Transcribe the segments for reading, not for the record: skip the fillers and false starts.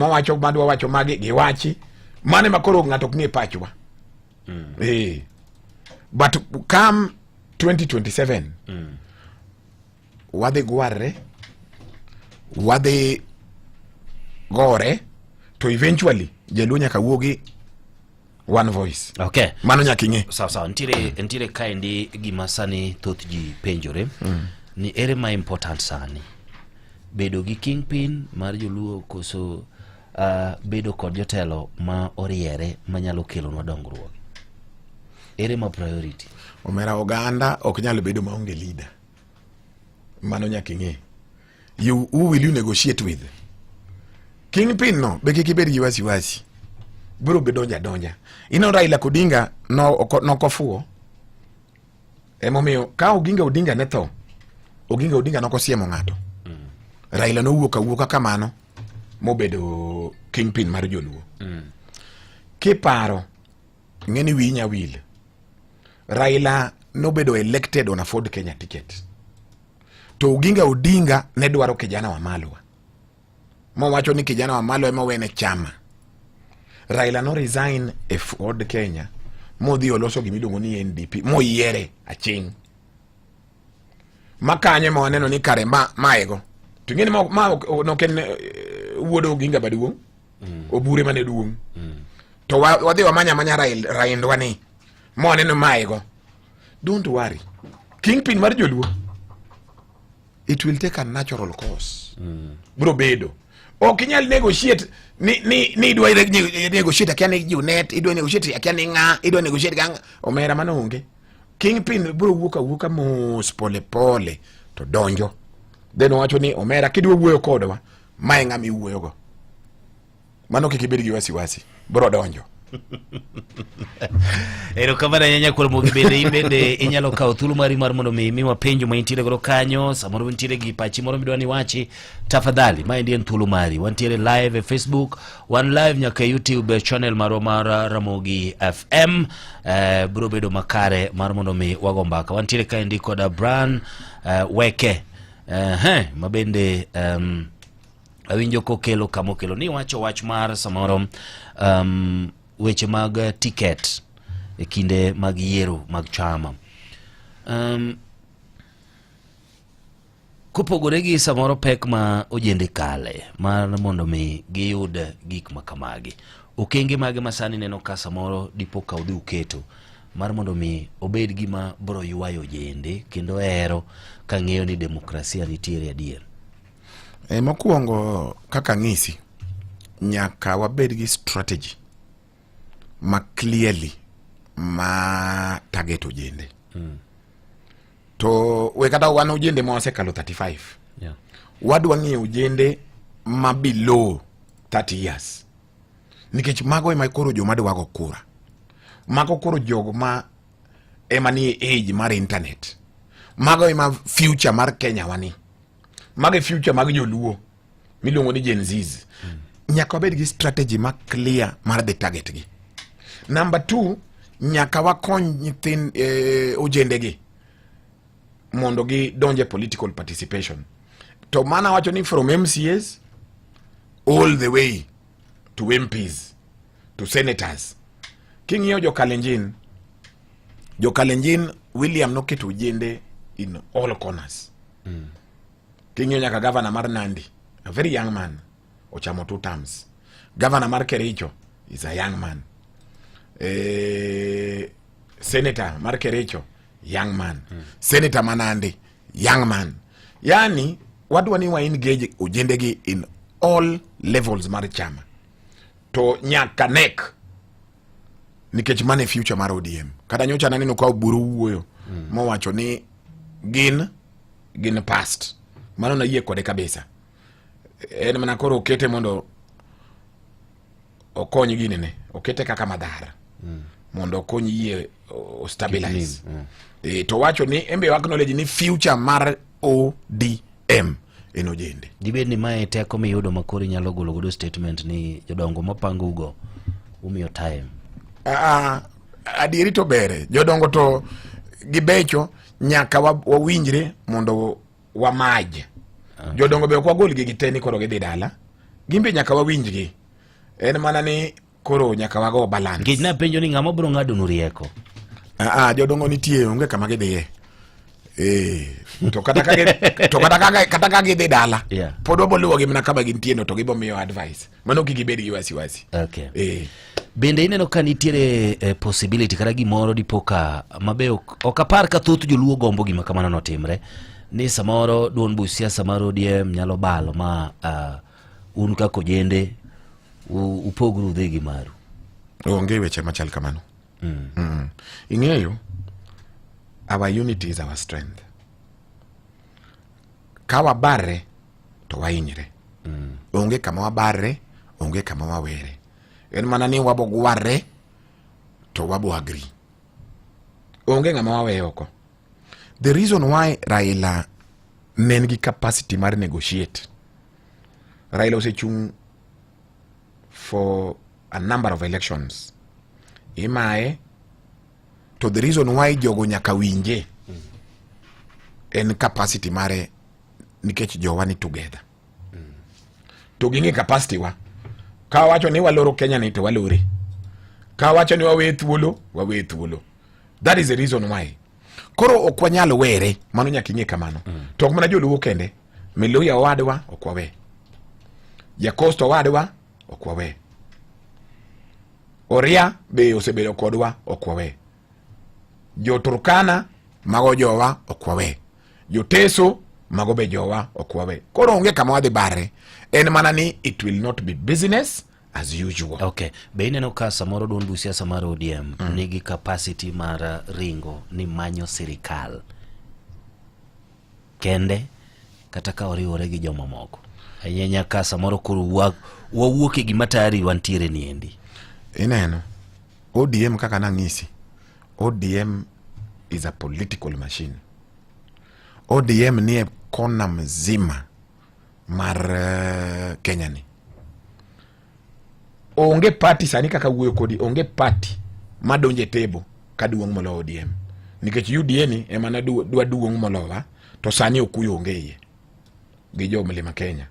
mawacho madwa wacho magi giwachi mane makoro ng'ato ok ng'e pachwa. But come 2027 wadhi gwarre, wadhi gore, to eventually jaluo nyaka wuogi one voice. Okay. Mano nyaka ing'e. Sawa. Ntire kaendi gima sani thoth ji penjore. Ni ere ma important sani bedo gi kingpin mar joluo koso bedo kod jotelo ma oriere manyalo kelo na dongruok. Ere ma priority? Omera oganda ok nyalo bedo maonge leader. Mano nyaka ing'e. Who will you negotiate with? Kingpin no be kik ibed gi wasiwasi. Biro bedo donja. Ino Raila Odinga no kofuo. Emomiyo ka Oginga Odinga ne tho, Oginga Odinga no kosiemo ng'ato. Raila no wuoka kamano mobedo kingpin mar joluo. Kiparo ng'eni winya will. Raila no bedo elected on a Ford Kenya ticket. To Oginga Odinga ne dwaro kijana wa Malwa. Wacho ni kijana wa Malwa ema wene chama. Raila no resign e Ford Kenya. Modhi oloso gimiluongo ni NDP. Moyiere aching. Makanye mwaneno ni kare maego. Tungeni no ken wuodo Oginga baduong. Obure mane duong. To wadhi wamanya Raila ni. Mwaneno maego. Don't worry. Kingpin mar joluo. It will take a natural course. Bro bedo. Okinyal negotiate ni idwa negotiate akiane Junet, idwa negotiate akiane nga, idwa negotiate gang omera mano onge. Kingpin bro wuoka mos pole to donjo. Then wacho ni omera kidwa wuoyo kodwa, mae ng'ami wuoyo go. Mano kikibedi gi wasi bro donjo. Ero kamana nyanya kwa bende inyalo kawo thulu mari mar mondo miwa penjo ma intire goro kanyo samoro intire gi pachi moro midwani wachi tafadhali ma ndien thulu mari wantiere live e Facebook, one live nyaka YouTube channel maro mar Ramogi FM. Bro bedo makare mar mondo mi wago mbaka wantiere kaendi koda Bran Weke mabende awinjo kokelo kamokelo ni wacho wach mar samoro weche mag ticket e kinde mag yiero mag chama. Kupogore gi samoro pek ma ojende kale mar mondo mi giyud gik makamagi. Okenge mage masani neno ka samoro dipo ka udhi uketo mar mondo mi obed gima bro yuayo ojende kendo ero ka ng'eyo ni demokrasia nitiere adier. Mokuongo kaka ng'isi nyaka wabed gi strategy ma clearly ma target ojende. To we kata wan ojende ma wasekalo 35. Wadwa ng'eyo ojende ma below 30 years. Nikech mago ema koro joma dwago kura. Mago koro jogo ma ema ni age mar internet. Mago ema future mar Kenya wani. Mago future mag joluo miluongo ni Gen Zs. Nyaka wabed gi strategy ma clear mar the target gi. Number 2, nyaka wakony nyithin ojende gi mondo gi donje political participation. To mana wacho ni from MCAs all the way to MPs to senators. King'iyo jo Kalenjin William noketo ojende in all corners. King'iyo nyaka governor mar Nandi, a very young man, ochamo 2 terms. Governor mar Kericho is a young man. Senator mar Kericho, young man. Senator Manandi, young man. Yani wadwa ni wa engage ojende gi in all levels mar chama. To nyaka nek nikech mane future mar ODM. Kada nyocha naneno kwa buru wuoyo mo wacho ni gin past. Mano na yie kode kabisa. En mana koro okete mondo okonyi ginene, okete kaka madhara. Mondo okonyi yie o stabilize. To wacho ni embe acknowledge ni future mar ODM en ojende. Dibed ni mae teko miyudo makori nyalo golo godo statement ni jodongo mapango ugo umiyo time. Adieri to bere. Jodongo to gibecho nyaka wawinjre mondo wamaj. Jodongo be kwa gol gi giteni koro gidhi dala. gimbe nyaka wawinjgi. En mana ni koro nyaka wago balance. Ngej na penjo ni ng'ama bro ng'ado nu rieko. Jodongo nitie onge kama gidhiye. To kata ka gidhi dala. Pod waboluwo gi mana kama gintie no to gibomiyo advice. Mano kik gibed gi wasiwasi. Okay. Bende ineno ka nitiere possibility kata gimoro dipoka mabe ok apar ka thoth joluo gombo gima kamano notimre ni samoro duond buch siasa mar ODM nyalo balo ma un kako jende upogru dhigi maru. Onge weche machal kamano. Ing'eyo, our unity is our strength. Ka wabare to wainyre. Onge kama wabare, onge kama wawere. En mana ni wabo gware to wabo agree. Onge ngama wawe oko. The reason why Raila nengi capacity mar negotiate. Raila osechung for a number of elections. Imae to the reason why jogo nyaka winje en capacity mare nikech jowa ni together. To gingi capacity wa ka wacho ni waloro Kenya ni to walore. Ka wacho ni wawe thuolo. That is the reason why. Koro okwanyalo were, mano nyaka ing'e kamano. To ok mana joluo kende, Miluya wadwa okwawe. Jakosto wadwa okwawe. Oria be osebedo kodwa okwawe. Jo Turkana mago jowa okwawe. Jo Teso mago be jowa okwawe. Koro onge kama wadhi bare. En mana ni it will not be business as usual. Okay. Be ineno ka samoro duond buch siasa mar ODM nigi capacity mar ringo ni manyo sirikal kende kata ka oriwore gi joma moko. Ayenya ka samoro kuru wawuok e gima tayari wantiere ni endi. Ineno, ODM kaka nang'isi. ODM is a political machine. ODM ni kona mzima mar Kenya ni. Onge party sani kaka wuoyo kodi, onge party madonje tebo kaduong' molo ODM. Nikech UDA ni emana dwa duong' molowa, to sani okuyo onge iye. Gi jo mlima Kenya.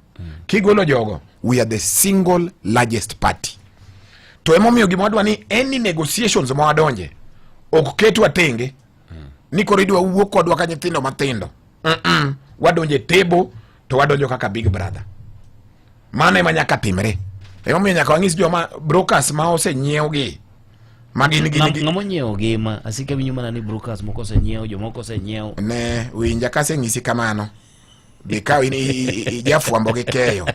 Kigolo jogo, we are the single largest party. To emomiyo gimodwa ni any negotiations mwadonje, ok ketwa tenge. Ni koridwa wuok kodwa ka nyithindo mathindo. Wadonje tebo to wadonjo kaka big brother. Mano ema nyaka timre. Emomiyo nyaka wang'is joma brokers ma osenyiew gi. Ngamo nyiew gi ma asike winyo mana ni brokers moko osenyiew, jomoko osenyiew. Ne winja ka seng'isi kamano. Bikaw ijafwambo gi keyo.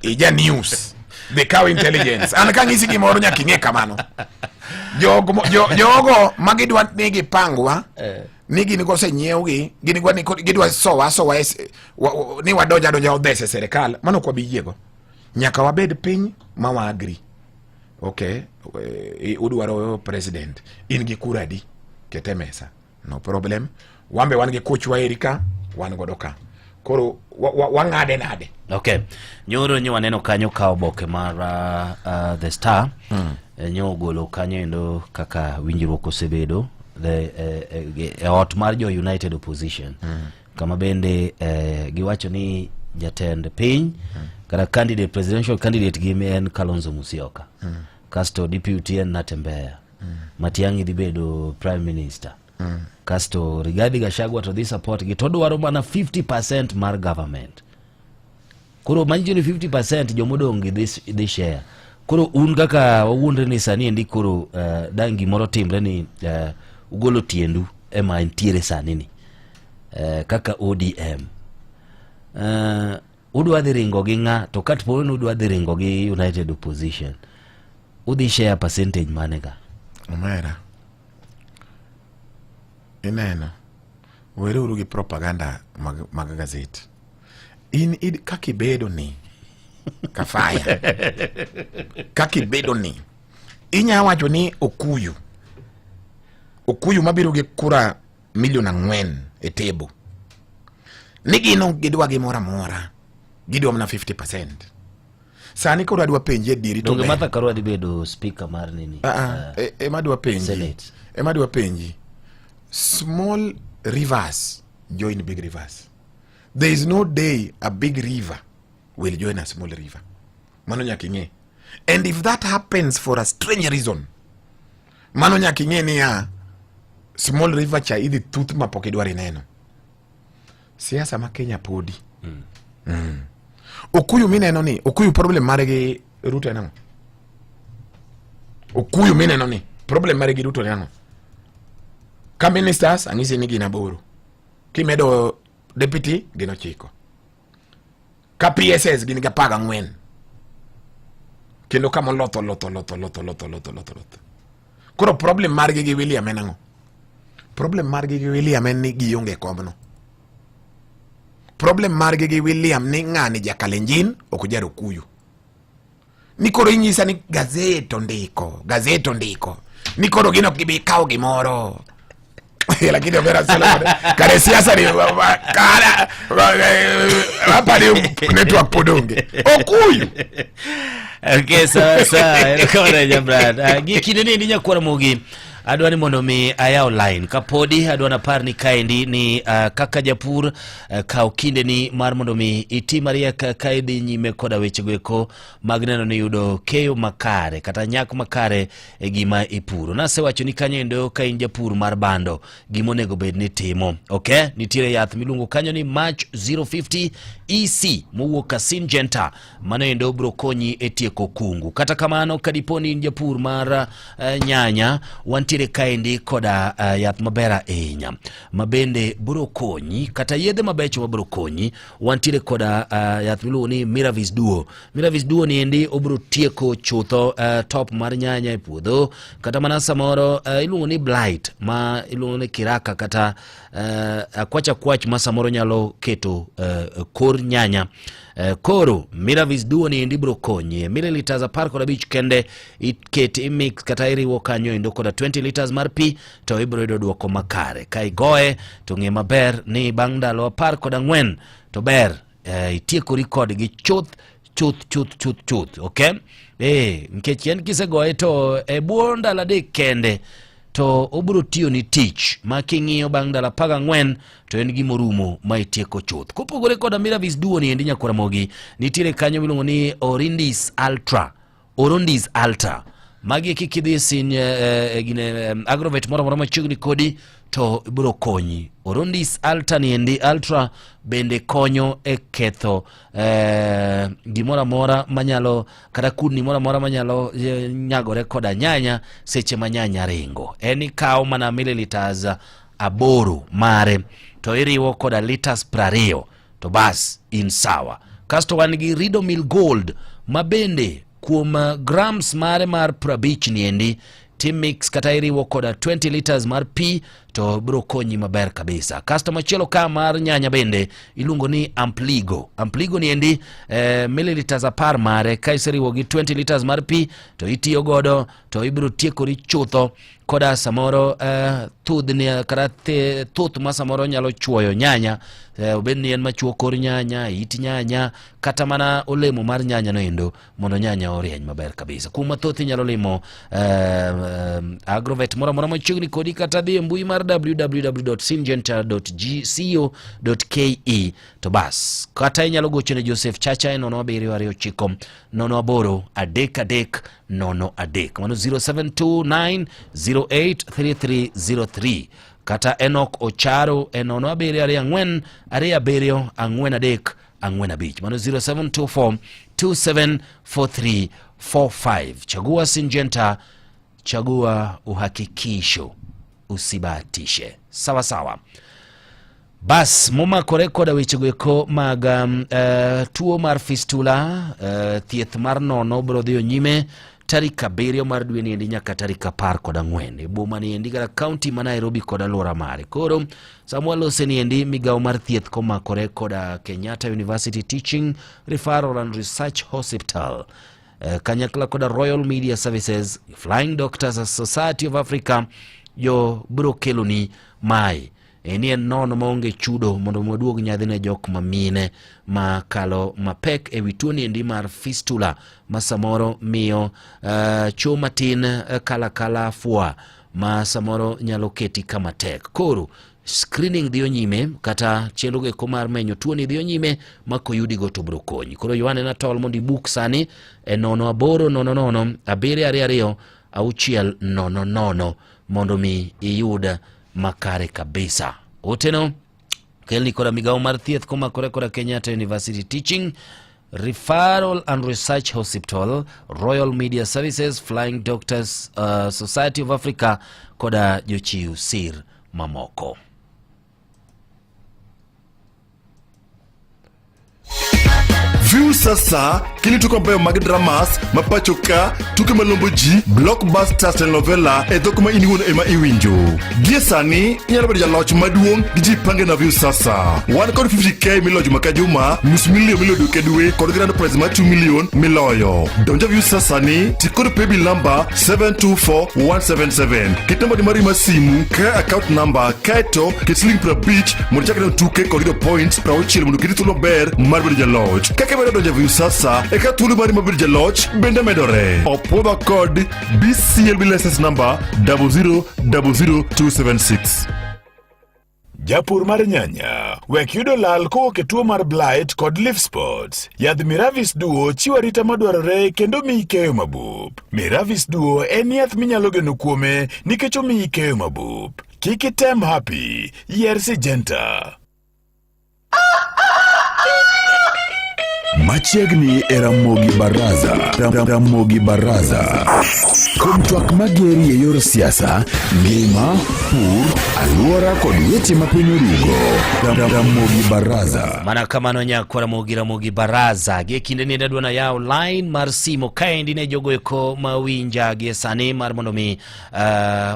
Ija news. Bikaw intelligence. An ka ng'isi gimoro nyaka ing'e kamano. Jogo magidwa nigi pangwa. Nigi nigo osenyiew gi, gidwa sowa ni wadonja odhese serikal. Mano kwa biyiego. Nyaka wabed piny ma wa agree. Okay, udwaro president. In gi kuradi kete mesa. No problem. Wambe wan gi kuchwa Erika, wan godo ka. Koro wang'ade nade. Okay. Nyoro nyo waneno kanyo ka oboke mar The Star. Nyo golo kanyo endo kaka winjruok osebedo ot mar jo United Opposition. Kama bende giwacho ni jatend piny kata presidential candidate gi en Kalonzo Musyoka. Kasto deputy en Natembeya. Matiang'i dhi bedo prime minister. Kasto Rigathi Gachagua to this support gi to dwaro mana 50% mar government. Koro manjo ni 50% jomodong gi this share. Koro un kaka wawuondre ni sani endi koro dangi moro timre ni ugolo tiendu ema entiere sani ni. Kaka ODM. Udwa dhi ringo gi ng'a to kat po udwa dhi ringo gi United Opposition. Udhi share percentage manega. Omera. Ineno. Were uru gi propaganda mag gazeti. Kaki bedo ni kafaya. Kaki bedo ni inya wacho ni Okuyu mabiro gi kura 4 million e tebo. Nigino gidwa gi mora. Gidwa mna 50%. Sani koro adwa penje diri to. Donge Martha Karua bedo speaker mar nini? Emadwa penji. Senate. Emadwa penji. Small rivers join big rivers. There is no day a big river will join a small river. mano nyaka ing'e. And if that happens for a strange reason, mano nyaka ing'e ni small river cha idhi thuth mapok idwar ineno. Siasa ma Kenya podi. Okuyu mineno ni, Okuyu problem mare gi Ruto enang'o? Okuyu mineno ni, problem mare gi Ruto enang'o? Ka ministers, ang'isi ni gin 8. Kimedo deputy, gin 9. Ka PSS, gin 14. Kendo kama loto. Koro problem margi gi William enang'o? Problem margi gi William en ni gionge komno. Problem margi gi William ni ng'ani Jakalenjin okujaro Okuyu. Ni koro inyisa ni gazeto ndiko. Ni koro gino gibi kao gimoro. Lakini obera sala kare siasa ni kara hapa ni network podonge Okuyu. Okay, so kama jambrad gikine ni nyakwara mogi adwani mondo mi ayaw line kapodi adwana par ni kaendi ni kaka japur kao kinde ni mar mondo mi iti maria kaedi nyime koda weche gweko magneno ni yudo keyo makare kata nyak makare e gima ipuro. Nase wacho ni kanyo endo ka in japur mar bando gimonego bed ni timo. Okay, nitire yath milungo kanyo ni March 050 EC mowuok ka Syngenta mano endo bro konyi etieko kungu. Kata kamano kadiponi in japur mar nyanya wanti kaendi koda yath mabera enya mabende bro konyi kata yedhe mabecho mabro konyi wantire koda yath miluongo ni Miravis Duo ni endi obro tieko chutho top mar nyanya e puodho kata mana samoro iluongo ni blight ma iluongo ni kiraka kata kwach ma samoro nyalo keto kor nyanya. Koro Miravis Duo ni endi bro konyi mililiters 15 kende iket imix kata iriwo kanyo endo koda 20 liters mar pi to ibro yudo duoko makare. Ka igoe to ng'e maber ni bang' ndalo 14 to ber itieko record gi chuth. Okay, nikech yen kisegoe to e buo ndalo 3 kende to obro tiyo ni tich ma king'iyo bang' ndalo 14 to en gimorumo ma itieko chuth. Kopogore koda Miravis Duo ni endi nyakwara mogi nitire kanyo miluongo ni Orundis Ultra magi kikidhi sin gine agrovet moro machiegni kodi to bro konyi. Orundis Ultra ni endi Ultra bende konyo e ketho gimora mora manyalo kata kudni mora mora manyalo nyagore koda nyanya seche ma nyanya ringo. Eni kao mana mililiters 8 mare to iriwo koda liters 20 to bas in sawa. Kasto wan gi Ridomil Gold mabende kuom grams mare mar 50 ni endi Timix kata iriwo koda 20 liters mar pi to bro konyi maber kabisa. Kasto machielo ka mar nyanya bende iluongo ni Ampligo ni endi mililiters 10 mare ka iseriwo gi 20 liters mar pi to itiyo godo to ibro tiekori chutho koda samoro thudhni kata thuth ma samoro nyalo chuoyo nyanya obed ni en machuo kor nyanya, it nyanya kata mana olemo mar nyanya no endo mondo nyanya orieny maber kabisa. Kuma thoth nyalo limo agrovet moro machiegni kodi kata dhi mbui mar www.syngenta.co.ke to bas kata inyalo gochone Joseph Chacha e 0729 083 03 mano 0729083303 kata Enoch Ocharo e 0724 mano 0724274345. Chagua Syngenta, chagua uhakikisho, usibahatishe. Sawa. Bas moma kore koda weche gweko mag tuo mar fistula thieth mar nono bro dhiyo nyime tarik 7 mar dwe ni endi nyaka tarik 14 e boma ni endi gara county ma Nairobi koda alwora mare. Koro Samuel Oseni endi migawo mar thieth komakore koda Kenyatta University Teaching Referral and Research Hospital kanyakla koda Royal Media Services, Flying Doctors Society of Africa yo bro keloni mai eni en nono maonge chudo mondo mwaduog nyadhine jok mamine makalo mapek e wituoni endi mar fistula masamoro miyo cho matin kala fua masamoro nyalo keti kama tek. Koro screening dhiyo nyime kata chenro ge komar menyo tuo ni dhiyo nyime mako yudi go to bro konyi. Koro Yohane na tol mondi book sani 0800 722 600 mondo mi iyuda makare kabisa. Oteno kelni koda migao mar thieth koma kore Kenyatta University Teaching, Referral and Research Hospital, Royal Media Services, Flying Doctors Society of Africa koda jochiu sir mamoko. View sasa kini tuko mbayo mag dramas mapachoka tuke malombo ji blockbusters telenovela edokuma iniwono ema iwinjo giesani inyalo bedo jaloch maduong' gi pange na View sasa 150k milojo makajuma nus milion milodo kedwe kod grand prize ma 2 million miloyo donjo View sasa ni tikod paybill number 724177 kitembo di mari masimu ka account number kaito kisling pra beach monichakena tuke kod points pra ochil mundu kiti tulo ber mar bedo jaloch kake bedo donjo View sasa eka tulu mari mabir jaloch bende medore opoda code BCLB license number 0000276. Japur mar nyanya wek yudo lal kowuok e tuo mar blight kod leaf spots. Yadh Miravis Duo chiwo arita madwarore kendo miyi keyo mabup. Miravis Duo en yath minyalo geno kuome nikech omiyi keyo mabup. Kik item Happy, yier Syngenta. Machiegni Ramogi Baraza. Ramogi Baraza. Kuom twak mageri e yor siasa, ngima, pur, aluora kod weche ma piny orugo. Ramogi Baraza. Mana kamano nyako Ramogi Baraza. Gie kinde ni dadwana yao line mar simo kaendi ne jogo eko mawinja gie sani mar mondo mi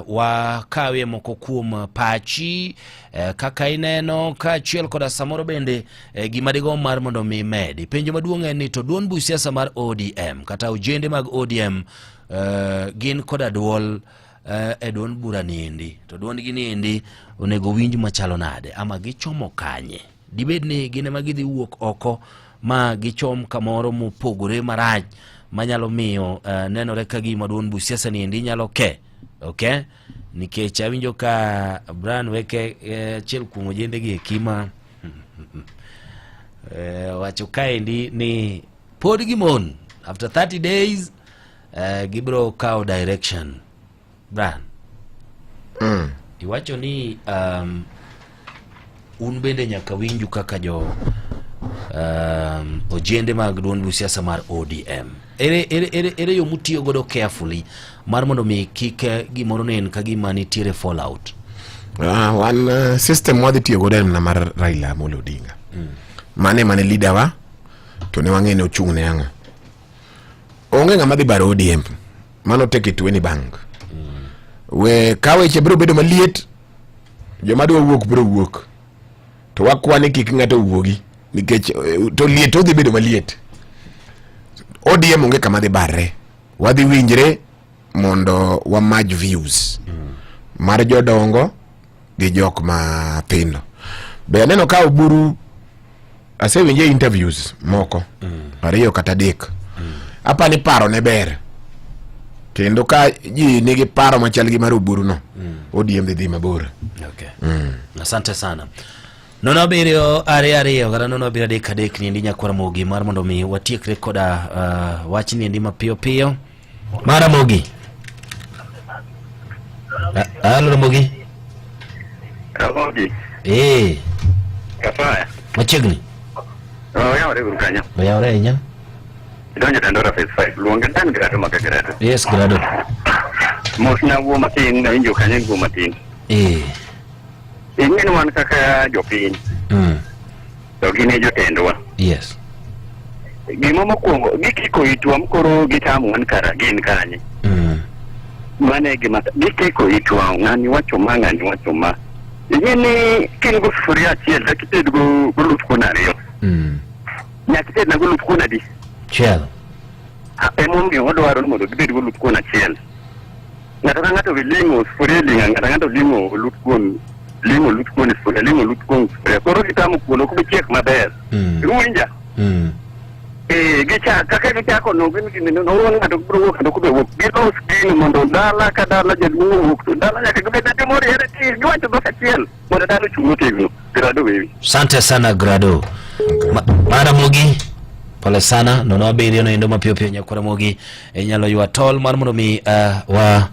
wakawe moko kuom pachi kaka ineno ka chiel koda samoro bende gimadigo mar mondo mi medi. Penjo maduong' en ni to duon bu siasa mar ODM kata ojende mag ODM gin koda duol e duon bura niendi. To duon gi niendi onego winj machalo nade ama gichomo kanye. Dibed ni gine magidhi wuok oko ma gichom kamoro mopogore maraj manyalo miyo nenore ka gima duon bu siasa niendi nyalo ke. Okay? Nikech awinjo ka Brian Weke chiel kuom ojende gi ekima wacho kaendi ni pod gimon after 30 days gibro kao direction. Brian iwacho ni un bende nyaka winju kaka jo ojende mag duond bu siasa mar ODM ere yo mutiyo godo carefully mar mondo mi kike gimoro nen ka gima nitiere fallout. One system wadhi tiyo godo na mar Raila Amolo Odinga. Mane leader wa to ne wang'ene ochung' ne ang'o. Onge ng'ama dhi baro ODM. Mano take it to any bank. We kaweche biro bedo maliet. Joma dwa wuok biro wuok. To wakwane kik ng'ato wuogi nikech to liet odhi bedo maliet. ODM onge kama dhi barre. Wadhi winjre mondo wa match views. Mar jodongo gi jok mathindo. Be aneno ka Oburu asewinje interviews moko ariyo kata adek. Apa ni paro ne ber. Kendo ka ji nigi paro machal gi mar Oburu no. ODM dhi mabor. Okay. Asante sana. Nono birio ariyo gara nono bira dek ni ndi nyako Ramogi mar mondo mi watiekre koda wach ni ndi mapiyo piyo. Mar Ramogi. Halo Ramogi. Ramogi. Kafaya. Machiegni. Yawre gurkanya. Yawre nya. Donja Dandora Phase 5 luonga tan grado makagrado. Yes, grado. Mosna wo matin na injo kanya go matin. Ingin wan kaka jopiny. To gine jotendwa. Yes. Gima mokwongo gikiko itwa mkoro gitamu wan kara gin kanye. Mane gima gikiko itwa ngani wacho ma. Ingini kin go sufuria chiel da kited go lup kuna riyo. Nyakited na go lup kuna di. Chiel. Emomi wadwaro mondo gibed go lup kuna chiel. Ng'ato limo sufuria linga ng'ato limo lup kuna. Limo lup kuna sufuria limo lup kuna sufuria. Koro gitamu kuno kubichiek maber. Ruinja. Gicha kaka gichako no ng'ato bro kendo kubewo gilos gino mondo dala ka dala jaduong' wuok to dala nyaka gibed timore here ti giwacho dhok achiel mondo dalo chungo tegno Grado wewe. Asante sana Grado. Maramogi pole sana nono abiri no endo mapio pio nyakora mogi enyalo ywa tol mar mondo mi wa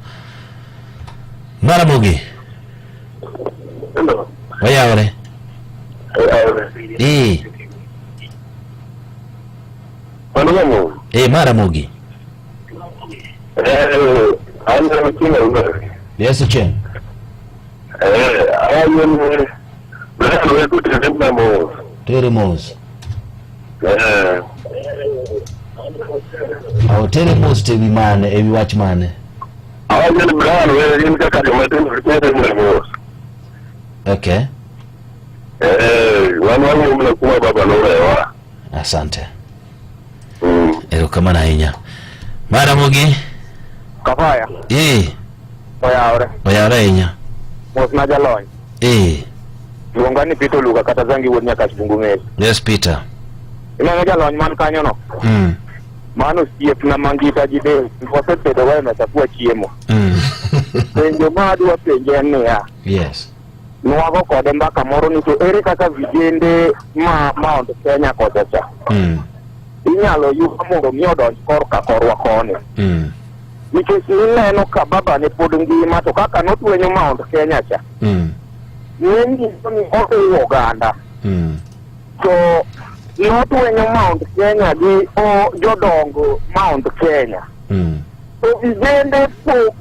Maramogi. Hello. Wayawre. Maramogi. I'm going Yes, Chen. Teremos. Teremos to be man, every watchman. Okay. Asante. Ero kama na inya. Maramogi. Kafaya. Oyawre inya. Mosna jalony. Luongani Peter Luga kata zangi wuod nyaka Bungu. Yes, Peter. Ina jalony man kanyo no. Mano siep na mangita jide. Wasetedo wae na chakua chiemo. Penjo madwa penje ne ya. Yes. Nuago kode mbaka moro ni to ere kaka vijende Mount Kenya kocha cha. Inyalo yudo mondo mi odonj korka korwa kone. Nikech ineno ka baba ne pod ngima to kaka notwenyo Mount Kenya cha. Nengi ni oto Uganda. So notwenyo Mount Kenya gi jodongo Mount Kenya. To vijende po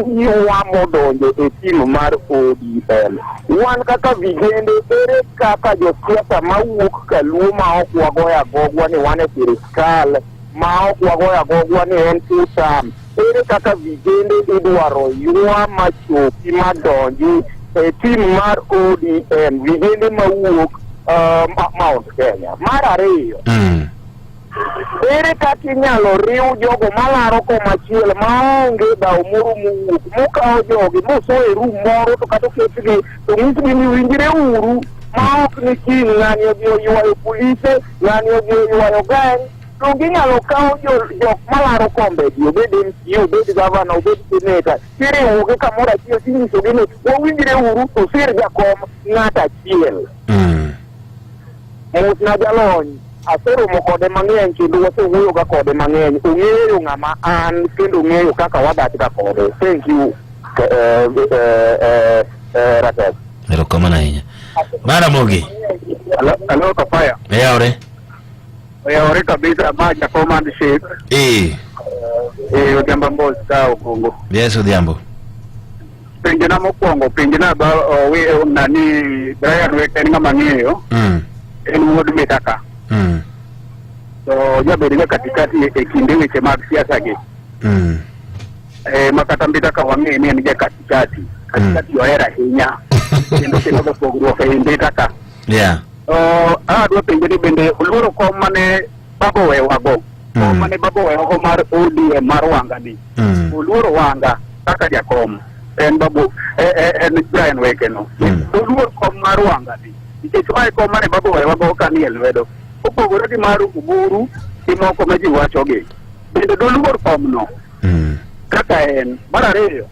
yuwa modonjo e timu mar ODM. Wan kaka vijende ere kaka josiasa mawuok Kaluo ma ok wagoya gogwa ni wane sirikal ma ok wagoya gogwa ni en tutam. Ere kaka vijende idwaro yuwa machopi madonji e timu mar ODM vijende mawuok Mount Kenya. Mar ariyo, ere kaka inyalo riw jogo malaro komachiel maonge dhaw moro muwuok mukawo jogi mosoe rum moro to kata oketgi to ng'isgi ni winjre uru ma ok ni kiny ng'ani odhi oywayo polise, ng'ani odhi oywayo gang. To ginyalo kawo jok malaro kombegi, obed MC, obed gavana, obed seneta, tiriwogi kamoro achiel tinyisogi ni wawinjre uru to sir jakom ng'at achiel. Mosna jalony. Aseromo kode mang'eny kendo wasewuoyo ga kode mang'eny. Ong'eyo ng'ama an kendo ong'eyo kaka wadak ga kode. Thank you. Rakesh. Ero kama na inya. Maramogi. Hello Kafaya. Oyawre kabisa maja command shape. Odhiambo mbos ka Okongo. Yes, Odhiambo. Penjina mokwongo, penjina ba nani Brian Weken ng'ama ng'eyo. En wuod Mitaka. So jabedo katikati e kinde weche mag siasa gi. Makata Mitaka wang'e ni en katikati ohera hinya. Kendo go pogruok e Mitaka. Adwa penjo ni bende oluoro kom mane babo wewago. Kom mane babo wewago mar ODM mar Wanga ni. Oluoro Wanga kaka jakom. En babo en Brian Wekeno. Oluoro kom mar Wanga ni. Nikech mae kom mane babo wewago kanie lwedo. Opogore gi mar Uburu gi moko ma ji wachogi. Bende doluor kom no. Kaka en. Mar ariyo,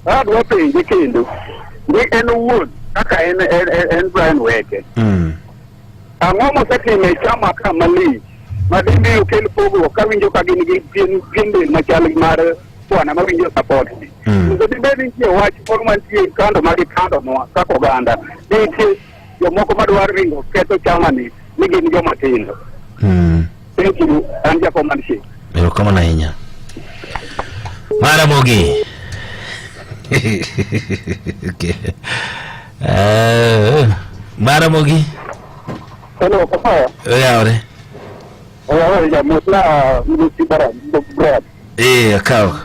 adwa penje kendo ni en owuon kaka en Brian Weke. Ang'o mosetime chama ka malich madimi okel pogruok kawinjo ka gin gi pien machal mar bwana mawinjo support ni. To dibed nitie wach moro mantie kando magi kando no kaka oganda. Nitie jomoko madwaro ringo ketho chama ni gin joma tindo. Thank you. An jakom manshi. Ero kama na inya. Maramogi. Okay. Maramogi. Hello, Papa. Oyawre. Ya mutla mbuti bara bread. Akao.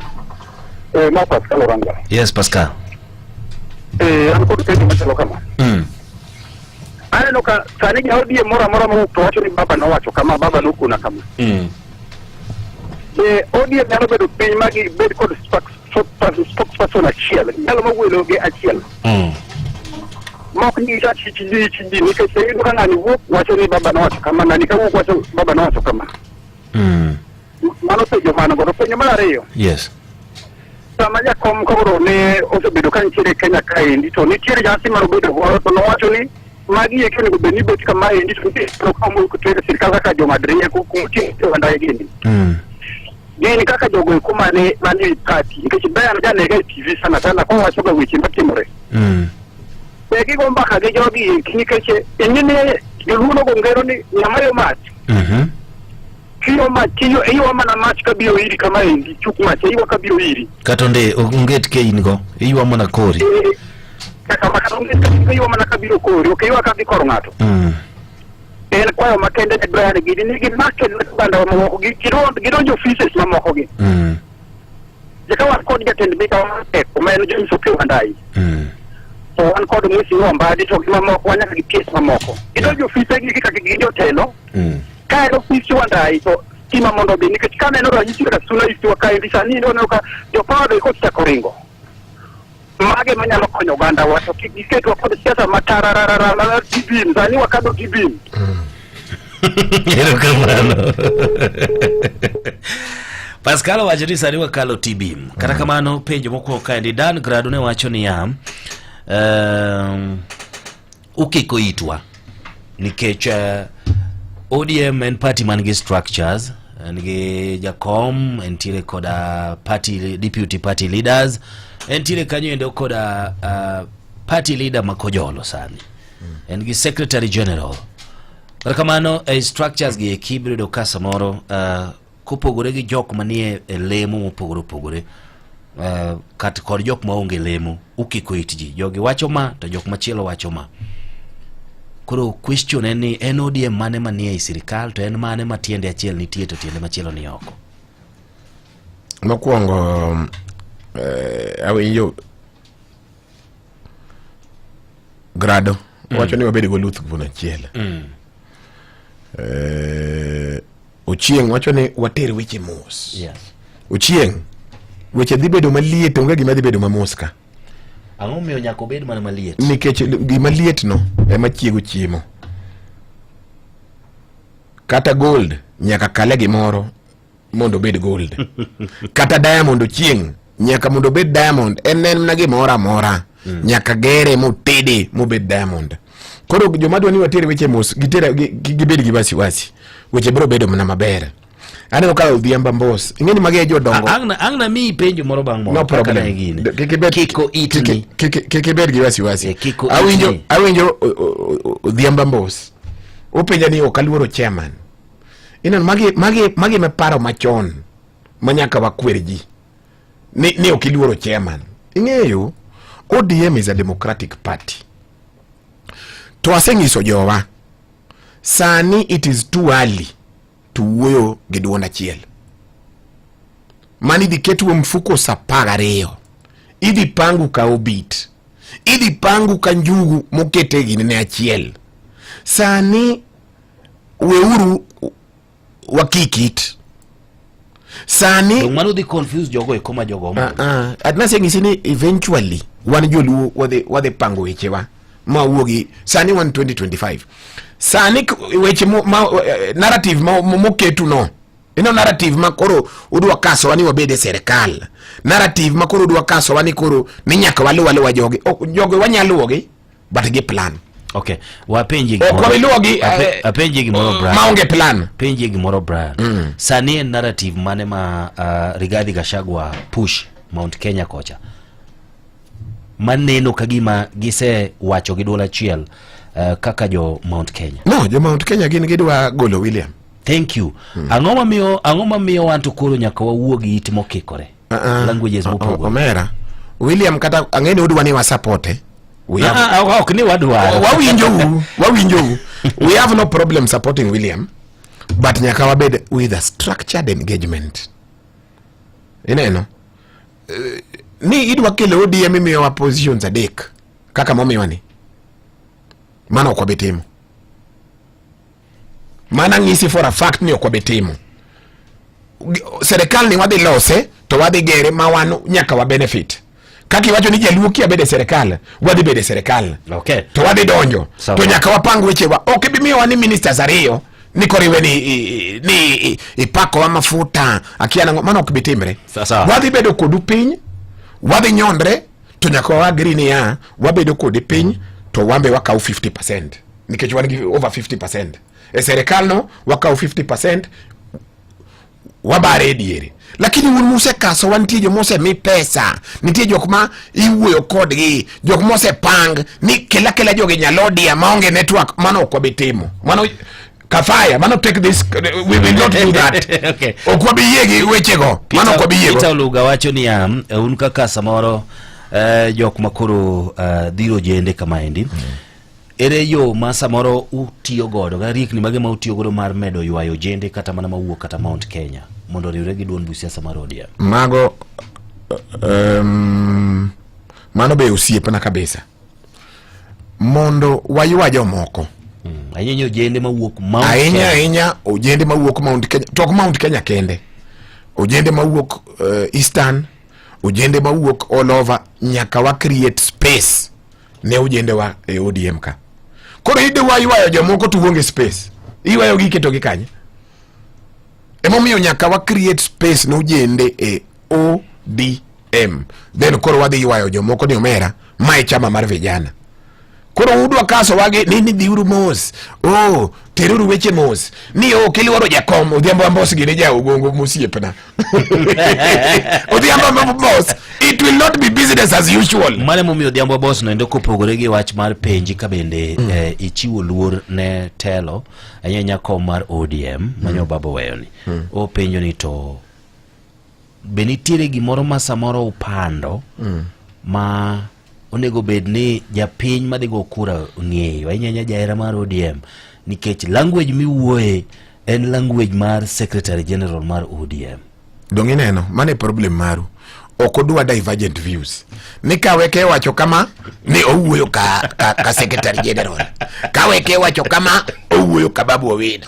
Ma Pascal Oranga. Yes, Pascal. Anko tete machalo kama. Ana no ka sani ga odie mora mo to wacho ni baba no wacho kama baba no kuna kama. Odie nyalo bedo piny magi bed kod spokesperson achiel. Nyalo magwelo ge achiel. Mok ni ja chiji ni ke se ndo kana ni wuok wacho ni baba no wacho kama nani ka wuok wacho baba no wacho kama. Mano penjo mano go penjo mar ariyo. Yes. sama jakom koro ne osebedo ka nitiere Kenya kaendi to nitiere nyasi mar bedo godo to nowacho ni magi e kene bedni bet kama endi to nitiere komo kutere sirkal kaka jomadrie kumutimo wandaye gini gini kaka jogo kumane mani party nikech bayan jane ga TV sana kwa wacho ga weche matimore Peki gomba kage jogi nikech enyine giluno gongero ni nyamayo mach kiyo iyo mana mach kabiro iri kama endi chuk mach iyo kabiro iri katonde onget ke ingo iyo mana kori kaka makanonget iyo mana kabiro kori okay iyo kabiro koro ngato en kwayo makende ne brand gidi ni market ne banda mo ko gido offices ma moko gi jeka war kod jatend bita ko men jo sopi wandai so an kod musi no mbadi to ma moko wanya gi case ma moko gido offices gi kaka gido telo ka office wandai to tima mondo bi nikech kana no ranyisi ka suna istiwa kai disani no ka jo pawde ko ta koringo mage manyalo konyo ganda wato kiketo kod siasa matararara tibim zani wakado tibim ero kamano Pascal wajiri sani wakalo tibim kata kamano penjo moko kaendi Dan Grado ne wacho ni ya ukiko itwa nikech ODM and party manage structures nige jakom entire koda party deputy party leaders entire kanyo endo koda party leader makojolo sani nige secretary general rakamano structures ge kibiro kasa moro kupogore gi jok manie lemo mopogore kat kod jok maonge lemo ukiko itji jogi wacho ma to jok machielo wacho ma koro question en ODM mane manie i sirikal to en mane matiende achiel nitie to tiende machielo ni oko mokwongo awinjo Grado wacho ni wabedi go luth kuno achiel Ochieng wacho ni water weche mos yes Ochieng weche dhi bedo maliet onge gima dhi bedo mamoska ang'o miyo nyako bed mana maliet nikech gima liet no ema chiego chiemo kata gold nyaka kale gimoro mondo bed gold kata diamond Ochieng nyaka mondo bed diamond en na gimoro amora nyaka gere motede mobed diamond koro joma dwani watere weche mos gitera gibed gi wasiwasi weche bro bedo mana maber aneno ka Odhiambo Mbos ingeni mage jodongo angna mi penjo moro bang' moro no problem kiko itni kikibed gi wasiwasi awinjo Odhiambo Mbos openja ni okaluoro chairman ina mage me paro machon manyaka wakwer ji ni okiluoro chairman ing'eyo ODM is a democratic party to asengiso jowa sani it is too early to wuoyo gi duond achiel mani dhi ketu mfuko sapagariyo idhi pangu ka obit idhi pangu ka njugu mokete gine achiel sani weuru wakikit sani mano di confuse jogo e koma jogo adna sengisi ni eventually wan joluo wadhi pango wechewa ma wuogi sani 2025 sani weche narrative moketu no ino narrative makoro udwa kaso wani wabede serikal narrative makoro udwa kaso wani koro ni nyaka waluwa jogi wanyaluwogi but gi plan okay wapenji gi moro Brian maonge plan penji gi moro Brian sani narrative mane ma Rigathi Gachagua push Mount Kenya kocha maneno kagima gise wacho gi dola chiel kaka jo Mount Kenya no jo Mount Kenya gin gidwa golo William thank you ang'o mamiyo wanto koro nyaka wawuogi it mokikore languages mopogore omera William kata ang'eni udwa ni wasapote okay wadwaro wawinjo we have no problem supporting William but nyaka wabed with a structured engagement ineno ni idwa kelo ODM imiyo wa positions adek kaka momiwani mana okwa betimo mana ngisi for a fact ni okwa betimo serikal ni wadhi lose to wadhi gere mawano nyaka wa benefit kaki wacho ni jaluo kia bede serikal wadhi bede serikal okay to wadhi donjo to nyaka wapang weche wa okay bimiyo wani ministers ariyo nikoriwe ni ipako wa mafuta akiana mana ok bitimre sasa wadhi bedo kodu piny wadhi nyondre to nyaka wagri ni ya wabedo kode piny to wambe wakau 50% nikech wan gi over 50%. E serikal no wakau 50% wabare diere. Lakini un muse kaso wantie jo mose mi pesa, nitie jok ma iwuoyo kodgi, jok mose pang ni kila jogi nyalodia maonge network, mano ok wabitimo. Mano Kafaya, mano take this, we will not do that. Okay. Okwabi yegi wechego, mano okwabi yego. Peter Oluga wacho ni un kaka samoro jok makoro dhiro jende kama endi. Ere yo ma samoro utiyo godo, garik ni mage ma utiyo godo mar medo ywayo jende kata mana mawuok kata Mount Kenya mondo riwre gi duond busia Samarodia. Mago mano be osiepna kabisa. Mondo waywa jomoko. Ahinya jende mawuok Mount Kenya. Ahinya ojende mawuok Mount Kenya, tok Mount Kenya kende. Ojende mawuok Eastern, ojende mawuok all over, nyaka wa create space ne ojende wa e ODM ka. Koro ide waywayo jomoko tu wonge space. Iwayo giketo gi kanye. Emomiyo nyaka wa create space no ojende e ODM. Then koro wadhi ywayo jomoko ni omera mai chama mar vijana. Koro udwa kaso wage nini diuru mos. Oh, teruru weche mos. Ni kiliwaro jakom odhiambo mbos gine ja ugongo musiepna. Odhiambo mbos. It will not be business as usual. Mane momiyo odhiambo boss no endo kopogore gi wach mar penji ka bende ichiwo luor ne telo anyanya kom mar ODM manyo babo weyoni. O penjo ni to benitiere gimoro ma samoro upando ma onego bed ni japiny madhigo kura ng'eyo ahinya jaera mar ODM nikech language miwuoye en language mar Secretary General mar ODM. Dongi neno, mane problem maru. Okodua divergent views. Nikaweke wacho kama ni owuoyo ka Secretary General. Kaweke wacho kama owuoyo ka Babu Owino.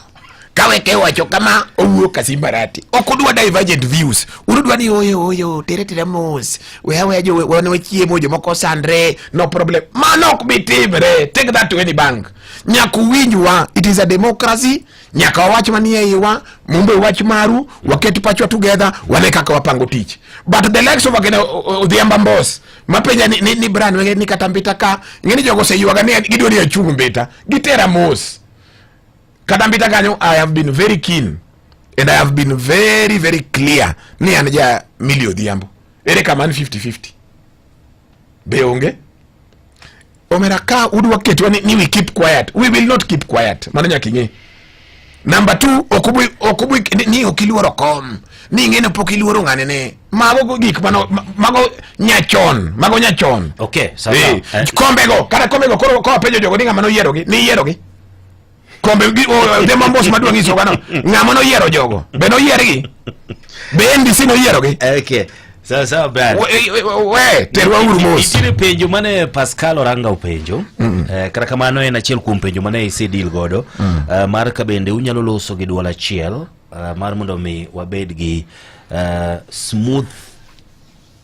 Kaweke wacho kama owuoyo ka Simbarati. Okodua divergent views. Urudwa ni oyo tere mos. Wewe jo wane chiemo jo moko sandre, no problem. Manok bitimre. Take that to any bank. Nyaku winjwa, it is a democracy. Nyaka wach manie iwa, mumbe wach maru, waketu pachwa together, wane kaka wapango tich. But the likes of Odhiambo boss, mapenya ni brand wenge ni katambita ka, ngeni jogo se yuwaga ni gido ni achungu mbeta, gitera mos. Katambita kanyo, I have been very keen, and I have been very, very clear, ni anja Millie Odhiambo. Ere kamani 50-50. Beonge? Omeraka udu waketu ni we keep quiet. We will not keep quiet. Mananya kinye. Number 2, okubu ni okiluoro kom. Ni ngene pokiluoro ngane ne. Mago gik mago nyachon. Okay, sawa. Kombego, kada kombego ko penjo jogo ni ngama no yiero gi. Ni yiero gi. Kombe de mambos maduong iso kano. Ngama no yiero jogo. Be no yier gi. Be NDC no yiero gi. Okay. Sawa Brad. We terwa urumos. Itire penjo mane Pascal Oranga upenjo. Kata kamano en achiel kuom penjo mane isedil godo. Mar ka bende unyalo loso gi dwol achiel mar mondo mi wabed gi smooth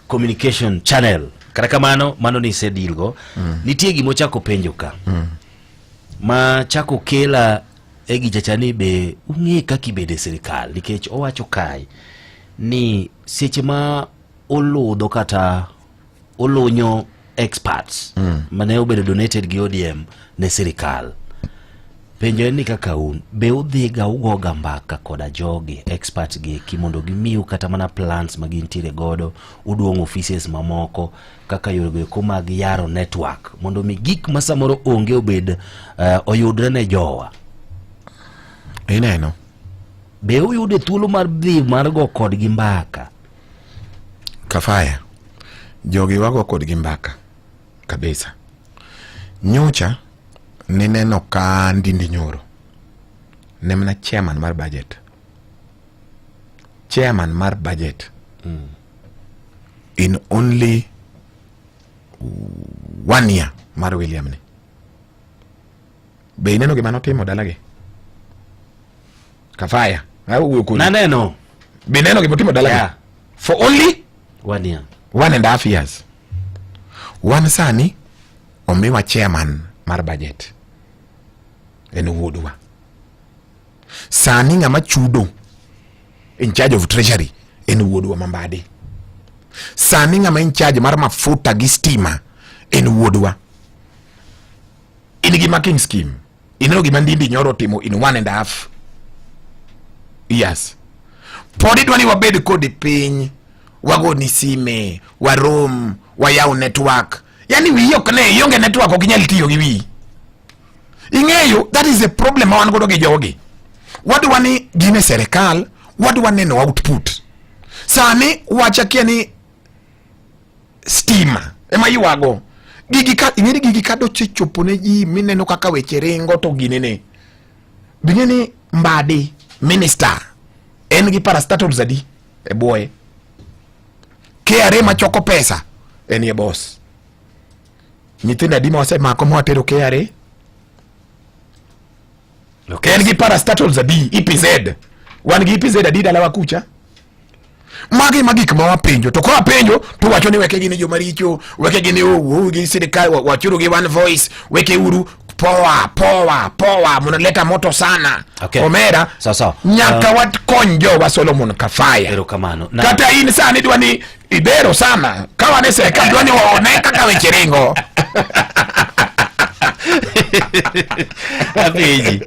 communication channel. Kata kamano mano ni isedil go. Nitie gimo chako penjo ka. Ma chako kela egi chachani be ung'e kaka ibede sirikal nikech owacho kai ni seche ma oludo kata olunyo experts mane obedo donated gi ODM ne sirikal. Penjo ni kaka un be udhiga ugoga mbaka koda jogi experts gi kimondo gimiu kata mana plans magintiere godo uduong offices mamoko kaka yorgo ko mag yaro network mondo mi gik masamoro onge obed oyudre ne jowa. Ineno. Be uyude thuolo mar dhi mar go kod gi mbaka. Kafaya. Jogi wago kod gi mbaka. Kabisa. Nyocha nineno ka Ndindi Nyoro. Nemna chairman mar budget. Chairman mar budget. In only 1 year mar William ni. Be ineno gima notimo dalage. Kafaya. Naneno. Be ineno gima notimo dalage. Yeah. For only 1 year. 1.5 years. One sani omiwa chairman mar budget. En wuodwa. Sani ngama chudo in charge of treasury en wuodwa Mambadi. sani ng'ama in charge mar mafuta gi stima en wuodwa. In gi marking scheme. Ineno gima Ndindi Nyoro timo in 1.5 years. Podi dwani wabed kodi piny, wago ni sime, warom, wayaw network. Yani wi yok ne, yonge network okinyal tiyo gi wi. Ing'eyo, that is the problem wan godo gi jogi. Wadwani gine serikal, wadwani no output. Sani wachakia ni stima ema yuago gigi ka ing'eni gigi kado chopone ji mineno kaka weche ringo to ginene bingeni Mbadi minister en gi parastatal zadi e boye KRA machoko pesa en ye boss nyithinda dima wase mako mwatero KRA en gi parastatal zadi EPZ wan gi EPZ adi dala wakucha magi kama wapenjo to kwa penjo tu wacho ni weke gini jomaricho weke gini gi sirikal wachuru gi one voice weke uru poa munaleta moto sana. Okay. Omera so nyaka wat konjo wa Solomon Kafaya pero kamano kata in sani dwani ibero sana kawa ne serikal dwani waone kaka weche ringo Abeji.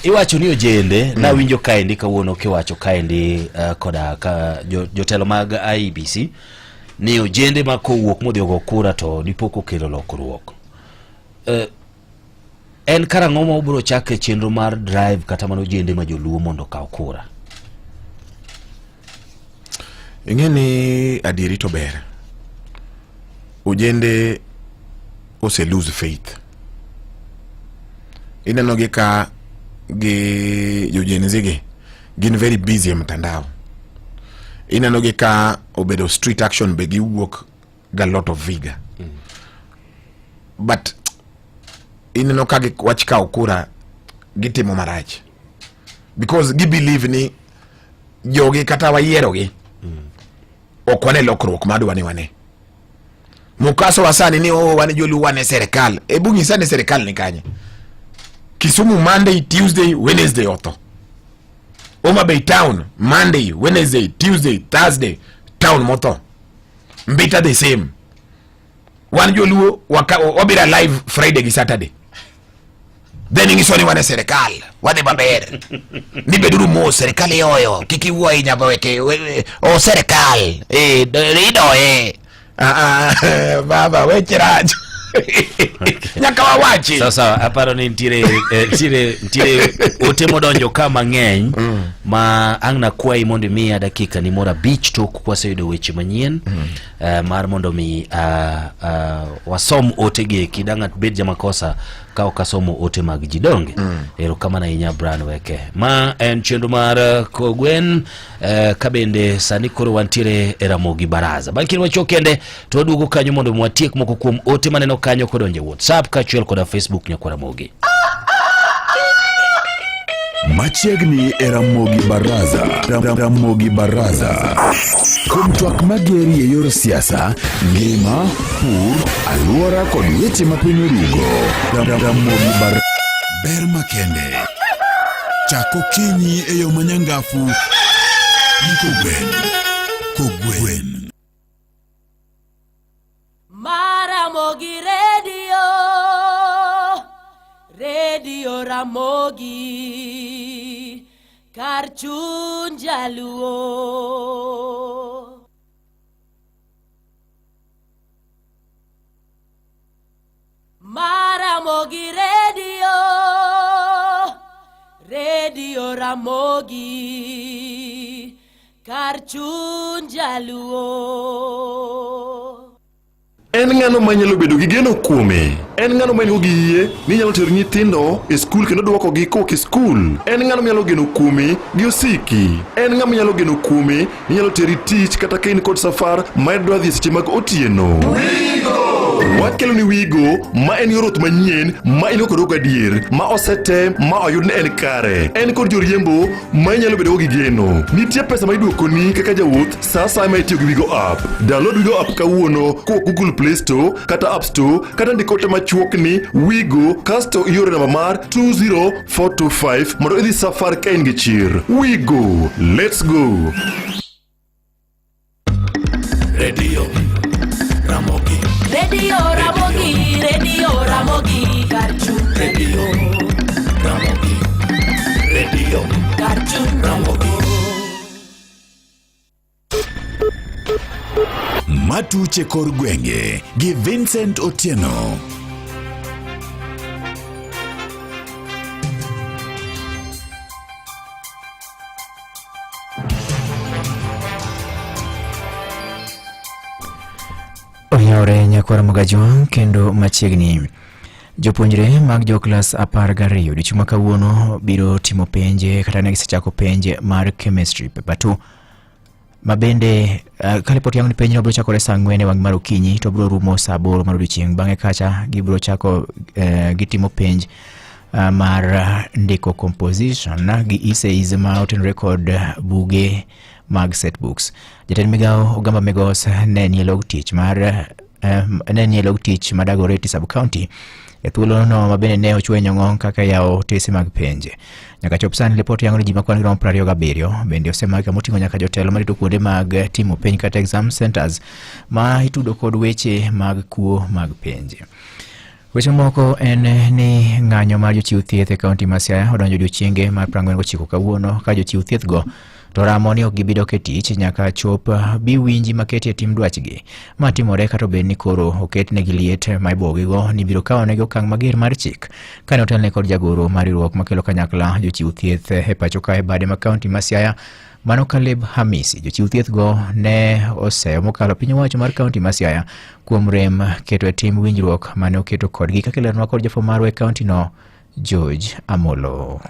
Iwacho ni ojende na winjo kaendi kawuono kiwacho kaendi koda ka jotelo mag IEBC ni ojende ma kowuok modhi ogo kura to dipoko kelo lokruok. En karang'o ma obro chake chenro mar drive kata mano ojende ma joluo mondo kaw kura? Ing'eni adieri to ber. Ojende ose lose faith. Ineno gi ka gi jojenzi gin very busy e mtandao. Ineno gi ka obedo street action be giwuok ga lot of vigor. But ineno ka gi wach ka okura gitimo marach. Because gi believe ni jogi kata wayiero gi okwane lokruok madwani wane. Mukaso wasani ni wani jolu wane serikal. Ebu ngisane serikal ni kanye. Kisumu Monday, Tuesday, Wednesday oto. Homa Bay Town Monday, Wednesday, Tuesday, Thursday town moto. Mbita the same. Wani jolu wabira live Friday gi Saturday. Then ingisoni wane serikal. Wane babere. Ni beduru mo serikali yoyo. Kiki uwa inyaba weke. O serikal. Rido baba weche raj. Nyaka wawachi. Sasa aparo ni ntire utemo donjo kama ng'eny ma angna kwai mondo mi dakika ni mora beach talk kwa sayudo weche manyien mar mondo mi wasom otege kidangat bedja makosa ka okasomo ote mag jidonge ero kama na inya brand weke ma en chenro mar Kogwen kabende sani koro wantire Ramogi Baraza bankini wachokende to dugo kanyo mondo mwatiek moko kuom ote maneno kanyo kodonje WhatsApp kachuel koda Facebook nyakwa Ramogi Machiegni Ramogi Baraza. Ramogi Baraza. Kuom twak mageri e yor siasa, ngima, pur, aluora kod weche mapiny orugo. Ramogi Baraza. Ber makende. Chako kinyi e yo manyangafu. Kogwen. Ramogi Radio Ramogi Karchun Jaluo Ramogi Radio Ramogi Karchun Jaluo. En ng'ano manyalo bedo gi geno kuome. En ng'ano manigi yie ni nyalo tero nyithindo e skul kendo duoko gi kok e skul. En ng'ano nyalo geno kuome gi osiki. En ng'ama nyalo geno kuome ni nyalo teri tich kata kain kod safar ma dwa dhi seche mag otieno. Wakelo ni Wigo ma en yorot manyien ma ino kod adier ma osete ma oyud ne en kare. En kod joriembo ma nyalo bedo gi geno. Nitie pesa ma iduoko ni kaka jawuoth sasa ma itiyo gi Wigo app. Download Wigo app kawuono ko Google Play Store kata App Store kata ndikote machuok ni Wigo kasto iore namba mar 20425 mondo idhi safar ka in gi chir. Wigo, let's go. matuche kor gwenge gi Vincent Otieno. Oyawre nyakwara Mogajwang kendo machiegni. Jopuonjre mag jo klas 12 dichuma kawuono biro timo penje kata ne gisechako penje mar chemistry paper 2. Mabende kalipoti yangu ni penje no biro chakore saa 4 wang' mar okinyi to biro rumo saa 8 mar odiechieng'. Bang'e kacha gibiro chako gitimo penj mar ndiko composition gi essays ma otenore kod buge mag set books. Jatend migao Ogamba Migos ne nie log tich Madagoreti sub county e thuolo no mabende ne ochwe nyong'ong kaka yawo tese mag penje. Nyaka chop sani ripoti yango ni ji makwan 27 bende osemaka moting'o nyaka jotelo marito kuonde mag timo penj kata exam centers ma itudo kod weche mag kuo mag penje. Weche moko en ni ng'anyo mar jochiw thieth e kaunti ma Siaya odonjo odiechienge mar 49 kawuono ka jochiw thieth go to ramo ni ok gibidok e tich nyaka chop bi winji maketi e tim dwachgi ma timore kata bed ni koro oket negi liet ma ibogigo ni biro kawo negi okang' mager mar chik kane otelne kod jagoro mar riwruok makelo kanyakla jochiw thieth e pacho kae bade ma kaunti ma Siaya Mano Caleb Hamisi. Jochiw thieth go ne oseyo mokalo piny owacho mar kaunti ma Siaya kuom rem keto e tim winjruok mane oketo kodgi kaka lerno kod jafwambo marwa e kaunti no George Amolo.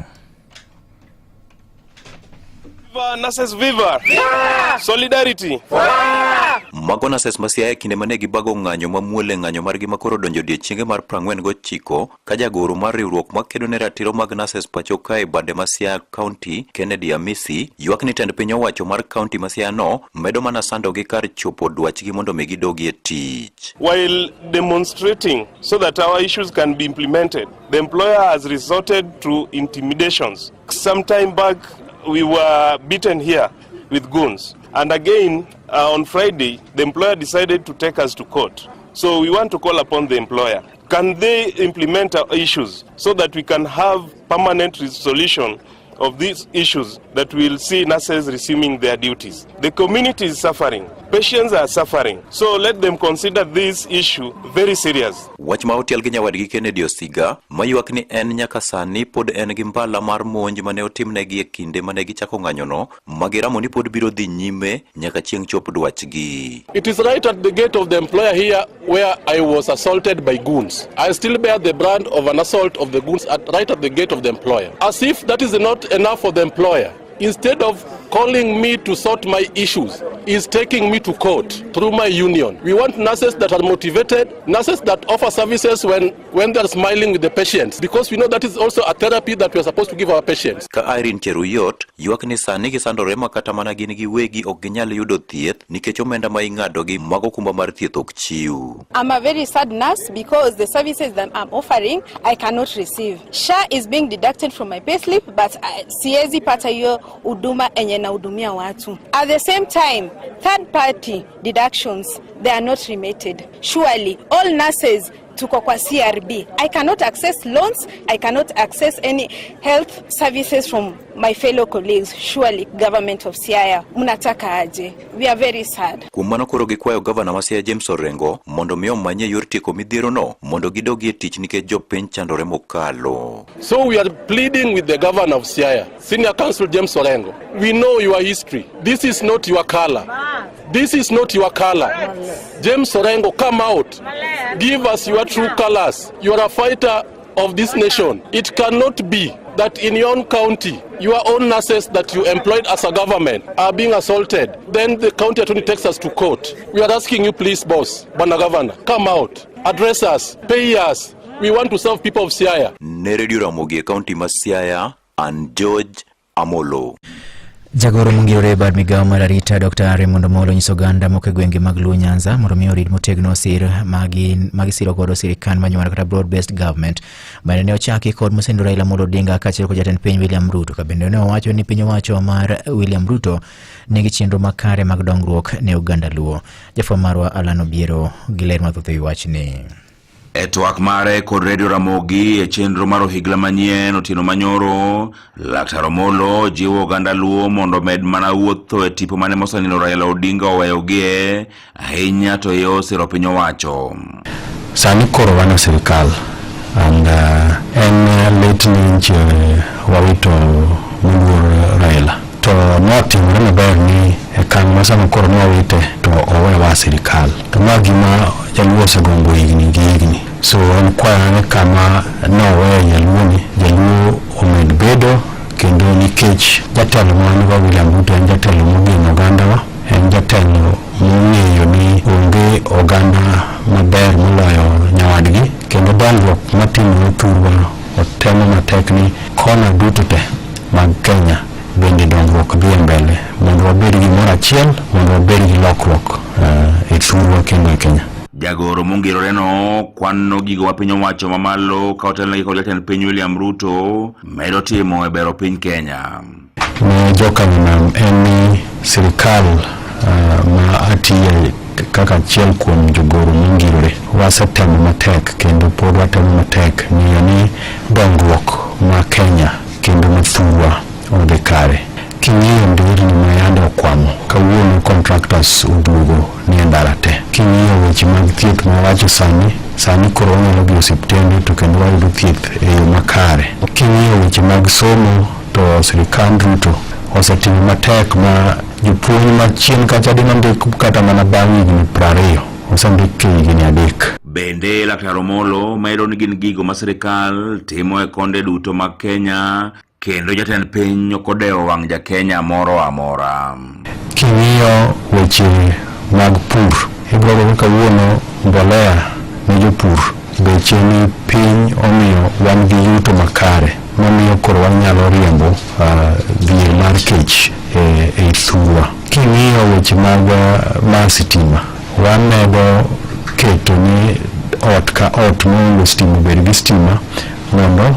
Viva Nurses Viva! Yeah! Solidarity! Yeah! Mago Nurses ma Siaya kinde mane gibago ng'anyo mamuole ng'anyo margi makoro donjo odiechienge mar 49 ka jagoro mar riwruok makedo ne ratiro mag Nurses pacho kae bade ma Siaya County Kennedy Amisi ywak ni tend piny owacho mar county ma Siaya no medo mana sandogi kar chopo dwachgi mondo mi gidogi e tich. While demonstrating so that our issues can be implemented, the employer has resorted to intimidations. Some time back we were beaten here with goons, and again on Friday the employer decided to take us to court. So we want to call upon the employer, can they implement our issues so that we can have permanent resolution of these issues that will see nurses resuming their duties. The community is suffering, patients are suffering, so let them consider this issue very serious. Wach ma otiel gi nyawadgi Kennedy Osiga mayuak ni en nyaka sani pod en gi mbala mar monj mane otimnegi e kinde mane gichako ng'anyono magiramo ni pod biro dhi nyime nyaka chieng' chop dwachgi. It is right at the gate of the employer here where I was assaulted by goons. I still bear the brand of an assault of the goons right at the gate of the employer. As if that is not enough for the employer, instead of calling me to sort my issues, is taking me to court through my union. We want nurses that are motivated, nurses that offer services when they're smiling with the patients, because we know that is also a therapy that we're supposed to give our patients. Ka Irene Cheruyot ywak ni sani gisandore makata mana gin giwegi ok ginyal yudo thieth nikech omenda ma ing'adogi mag okumba mar thieth ok chiw. I'm a very sad nurse because the services that I'm offering I cannot receive. SHA is being deducted from my payslip, but siwezi pata hiyo huduma enye na hudumia watu. At the same time, third party deductions, they are not remitted. Surely all nurses tuko kwa CRB. I cannot access loans, I cannot access any health services from my fellow colleagues. Surely government of Siaya munataka aje? We are very sad. Kumano koro gikwayo governor ma Siaya James Orengo mondo mi omanye yor tieko midhiero no mondo gidogi e tich nikech jopiny chandore mokalo. So we are pleading with the governor of Siaya, Senior Counsel James Orengo. We know your history. This is not your color. This is not your color. James Orengo, come out. Give us your true colors. You are a fighter of this nation. It cannot be that in your own county, your own nurses that you employed as a government are being assaulted. Then the county attorney takes us to court. We are asking you, please, boss, Bwana Governor, come out, address us, pay us. We want to serve people of Siaya. Ne Radio Ramogi County ma Siaya and George Amolo. Jagoro mungirore bad migao mararita Dr. Raymond Omolo nyiso ganda moke gwenge mag Luo Nyanza mondo mi orid motegno sir magi siro kod sirikal manywar kata broad based government bende ne ochaki kod Msendo Raila Amolo Odinga kaachiel kod jatend piny William Ruto ka bende ne owacho ni piny owacho mar William Ruto nigi chenro makare mag dongruok ne Uganda Luo. Jafwambo marwa Alan Obiero gi ler mathoth ewi wachni. E twak mare kod Radio Ramogi e chenro mar higla manyien otieno manyoro, Laktar Omolo jiwo oganda Luo mondo med mana wuotho e tipo mane mosanino Raila Odinga oweyogie, ahinya to yo siro piny owacho. Sani koro wan e sirikal and en litni nche wawito muluor Raila. To notimore maber ni e kan masano koro nwawite to owewa sirikal. To ma gima Jaluo osegombo higni. So en kwayane kama noweyo Jaluo omed bedo kendo nikech jatelo mane William Ruto en jatelo mogeno ogandawa, en jatelo mong'eyo ni onge oganda maber moloyo nyawadgi, kendo dongruok matimore Thurwa otemo matek ni kona duto te mag Kenya bende dongruok dhi mbele mondo wabed gi moro achiel, mondo wabed gi lokruok e Thurwa kendo e Kenya. Jagoro mongirore no kwano gigo ma piny owacho mamalo ka otelnegi kod jatend piny William Ruto medo timo e bero piny Kenya. Ne joka nam en ni sirikal ma atiye kaka achiel kuom jogoro mongirore wasetemo matek kendo pod watemo matek ng'iyo ni dongruok ma Kenya kendo ma Thurwa odhi kare. King'iyo ndirni ma yande okwamo, kawuono contractors oduogo ni e ndara te. King'iyo weche mag thieth ma wacho sani koro wanyalo dhi osiptende to kendo wayudo thieth e yo makare. King'iyo weche mag somo to sirikand Ruto osetimo matek ma jopuonj ma chien kacha dinondik kata mana bang' higni 20 osendik higni 3. Bende Laktar Omolo medo ni gin gigo ma sirikal timo e konde duto mag Kenya, kendo jatend piny okodewo wang' ja Kenya moro amora. King'iyo weche mag pur, ibrogo kawuono mbolea ne jopur beche ni piny omiyo wan gi yuto makare mamiyo koro wanyalo riembo dhier mar kech e Thurwa. King'iyo weche mag sitima, wamedo keto ni ot ka ot mondo stima bed gi stima mondo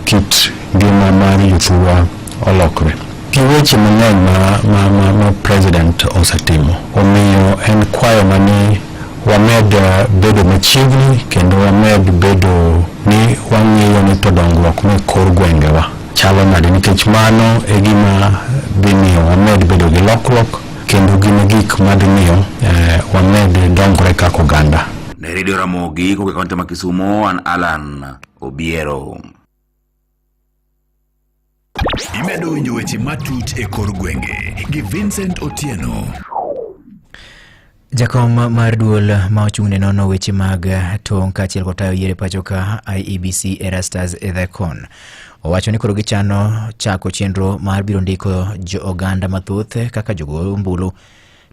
kit ngima mar Thurwa olokre. Gi weche mang'eny ma president osetimo omiyo en kwayo mani wamed bedo machiegni kendo wamed bedo ni wang'iyo ni to dongruok ma kor gwengewa chalo nade, nikech mano e gima dhi miyo wamed bedo gi lokruok kendo gin gik madimiyo wamed dongre kaka oganda. Ne Radio Ramogi koke kaunti ma Kisumo, an Alan Obiero. Imedo winjo weche matut e kor gwenge gi Vincent Otieno. Jakom mar duol ma ochung'ne nono weche mag tong' kaachiel kod tayo yiero pacho ka IEBC Erastus Ethekon owacho ni koro gichano chako chenro mar biro ndiko jo oganda mathoth kaka jogo ombulu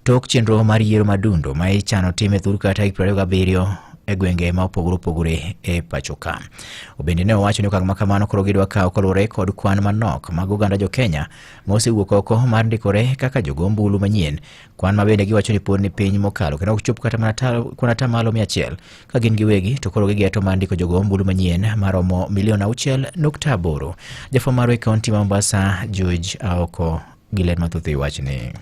tok chenro mar yiero madundo ma ichano time Thurka tarik 27 e gwenge ma opogore e pacho ka. Obende ne owacho ni okang' ma kamano koro gidwa kawo kaluwore kod kwan manok mag oganda jo Kenya ma osewuok oko mar ndikore kaka jogo ombulu manyien, kwan ma bende giwacho ni pod ni piny mokalo kendo ok chop kata mana kuna tamalo 100 ka gin giwegi to koro gigeto mar ndiko jogo ombulu manyien maromo 6.8. Jafwambo mar kaunti ma Mombasa George Aoko gilen mathoth e wachni.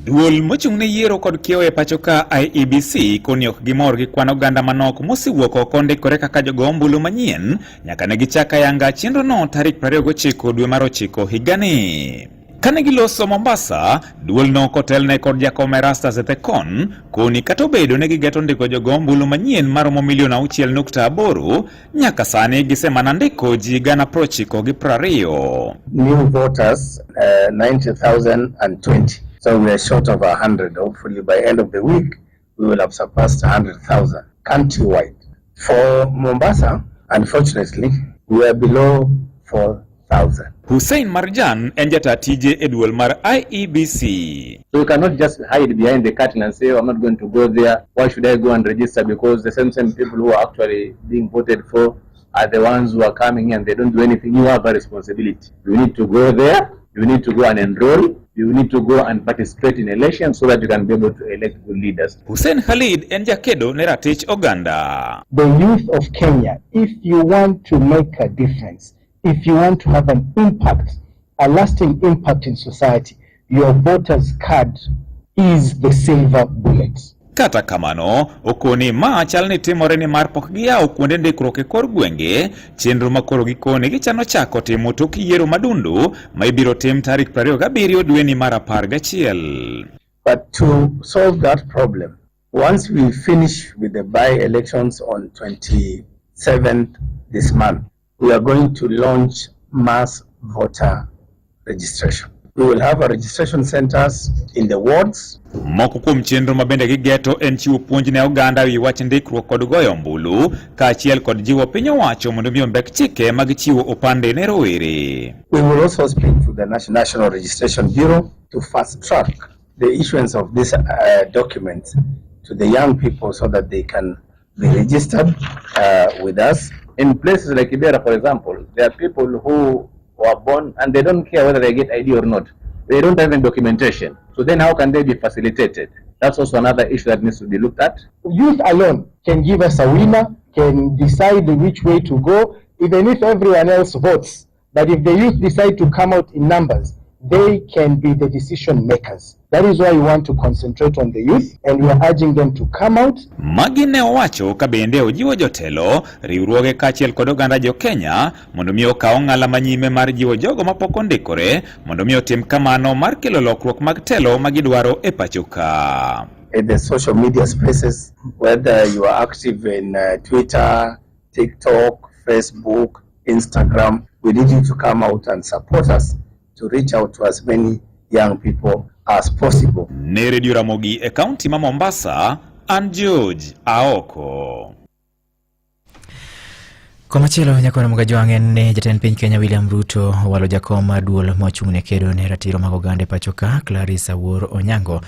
Duol mochung'ne yiero kod kiewo e pacho ka IEBC koni ok gimor gi kwan oganda manok mosiwuok oko ndikore kaka jogo ombulu manyien nyaka ne gichaka yanga chenro no tarik 29 dwe mar 9 higani. Kane giloso Mombasa, duol no kotelne kod jakom Erastus Ethekon koni kata obedo ne gigeto ndiko jogo ombulu manyien maromo 6.8 nyaka sani gisemana ndiko ji 920. New voters 90,020. So we are short of 100. Hopefully by end of the week, we will have surpassed 100,000 countrywide. For Mombasa, unfortunately, we are below 4,000. Hussein Marjan en jata tije e duol mar IEBC. So you cannot just hide behind the curtain and say, oh, I'm not going to go there. Why should I go and register? Because the same people who are actually being voted for are the ones who are coming and they don't do anything. You have a responsibility. You need to go there. You need to go and enroll. You need to go and participate in elections so that you can be able to elect good leaders. Hussein Khalid en jakedo ne ratich oganda. The youth of Kenya, if you want to make a difference, if you want to have an impact, a lasting impact in society, your voter's card is the silver bullet. Kata kamano, okoni ma chalni timore ni mar pok giyawo kuonde ndikruok e kor gwenge, chenro makoro gikone gichano chako timo tok yiero madundu ma ibiro tim tarik 27 dwe ni mar 11. But to solve that problem, once we finish with the by-elections on 27th this month, we are going to launch mass voter registration. We will have a registration centers in the wards. Moko kuom chenro mabende gigeto en chiwo puonj ne oganda wi wach ndikruok kod goyo ombulu, kaachiel kod jiwo piny owacho mondo mi ombek chike mag chiwo opande ne rowere. We will also speak to the National Registration Bureau to fast track the issuance of these documents to the young people so that they can be registered with us. In places like Kibera, for example, there are people who were born and they don't care whether they get ID or not. They don't have any documentation. So then how can they be facilitated? That's also another issue that needs to be looked at. Youth alone can give us a winner, can decide which way to go, even if everyone else votes. But if the youth decide to come out in numbers, they can be the decision makers. That is why we want to concentrate on the youth and we are urging them to come out. Magine owacho ka bende ojiwo jotelo, riwruoge kaachiel kod oganda jo Kenya mondo mi okaw ng'ala manyime mar jiwo jogo mapok ondikore mondo mi otim kamano mar kelo lokruok mag telo magidwaro e pacho ka. In the social media spaces, whether you are active in Twitter, TikTok, Facebook, Instagram, we need you to come out and support us to reach out to as many young people as possible. Ne Radio Ramogi e kaunti ma Mombasa, an George Aoko. Komachielo nyakona mga joangen ne jatend piny Kenya William Ruto walo jakom maduol mochung'ne kedo ne ratiro mag oganda pacho ka Clarissa Wuor Onyango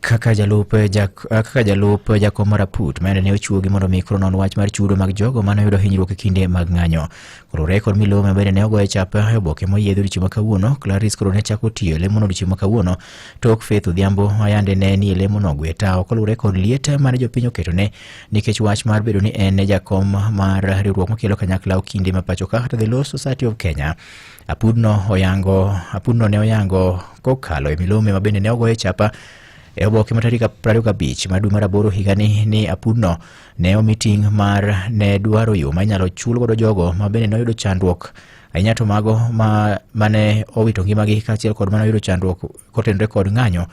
kaka jalup jakom maraput mane ne ochuogi mondo mi kronon wach mar chudo mag jogo mane yudo hinyruok e kinde mag ng'anyo. Koro rekod milome bende ne ogoye chapa e oboke moyiedho odiochieng' ma kawuono. Clarissa koro ne chako tiyo lemono odiochieng' ma kawuono tok Faith Odhiambo ayande ne ni lemono ogwe tao kolure kod liet mane jopiny oketone nikech wach mar bedo ni en jakom mar riwruok makelo kanyakla kinde ma pacho ka The Law Society of Kenya. Apudno ne oyango kokalo e milome mabende ne ogoye chapa e oboke matarika 25 mar dwe mar 8 higani ni Apudno ne omiting mar ne dwaro yo manyalo chul godo jogo mabende ne oyudo chandruok ahinya to mago mane owito ngimagi kaachiel kod mane oyudo chandruok kotenore kod ng'anyo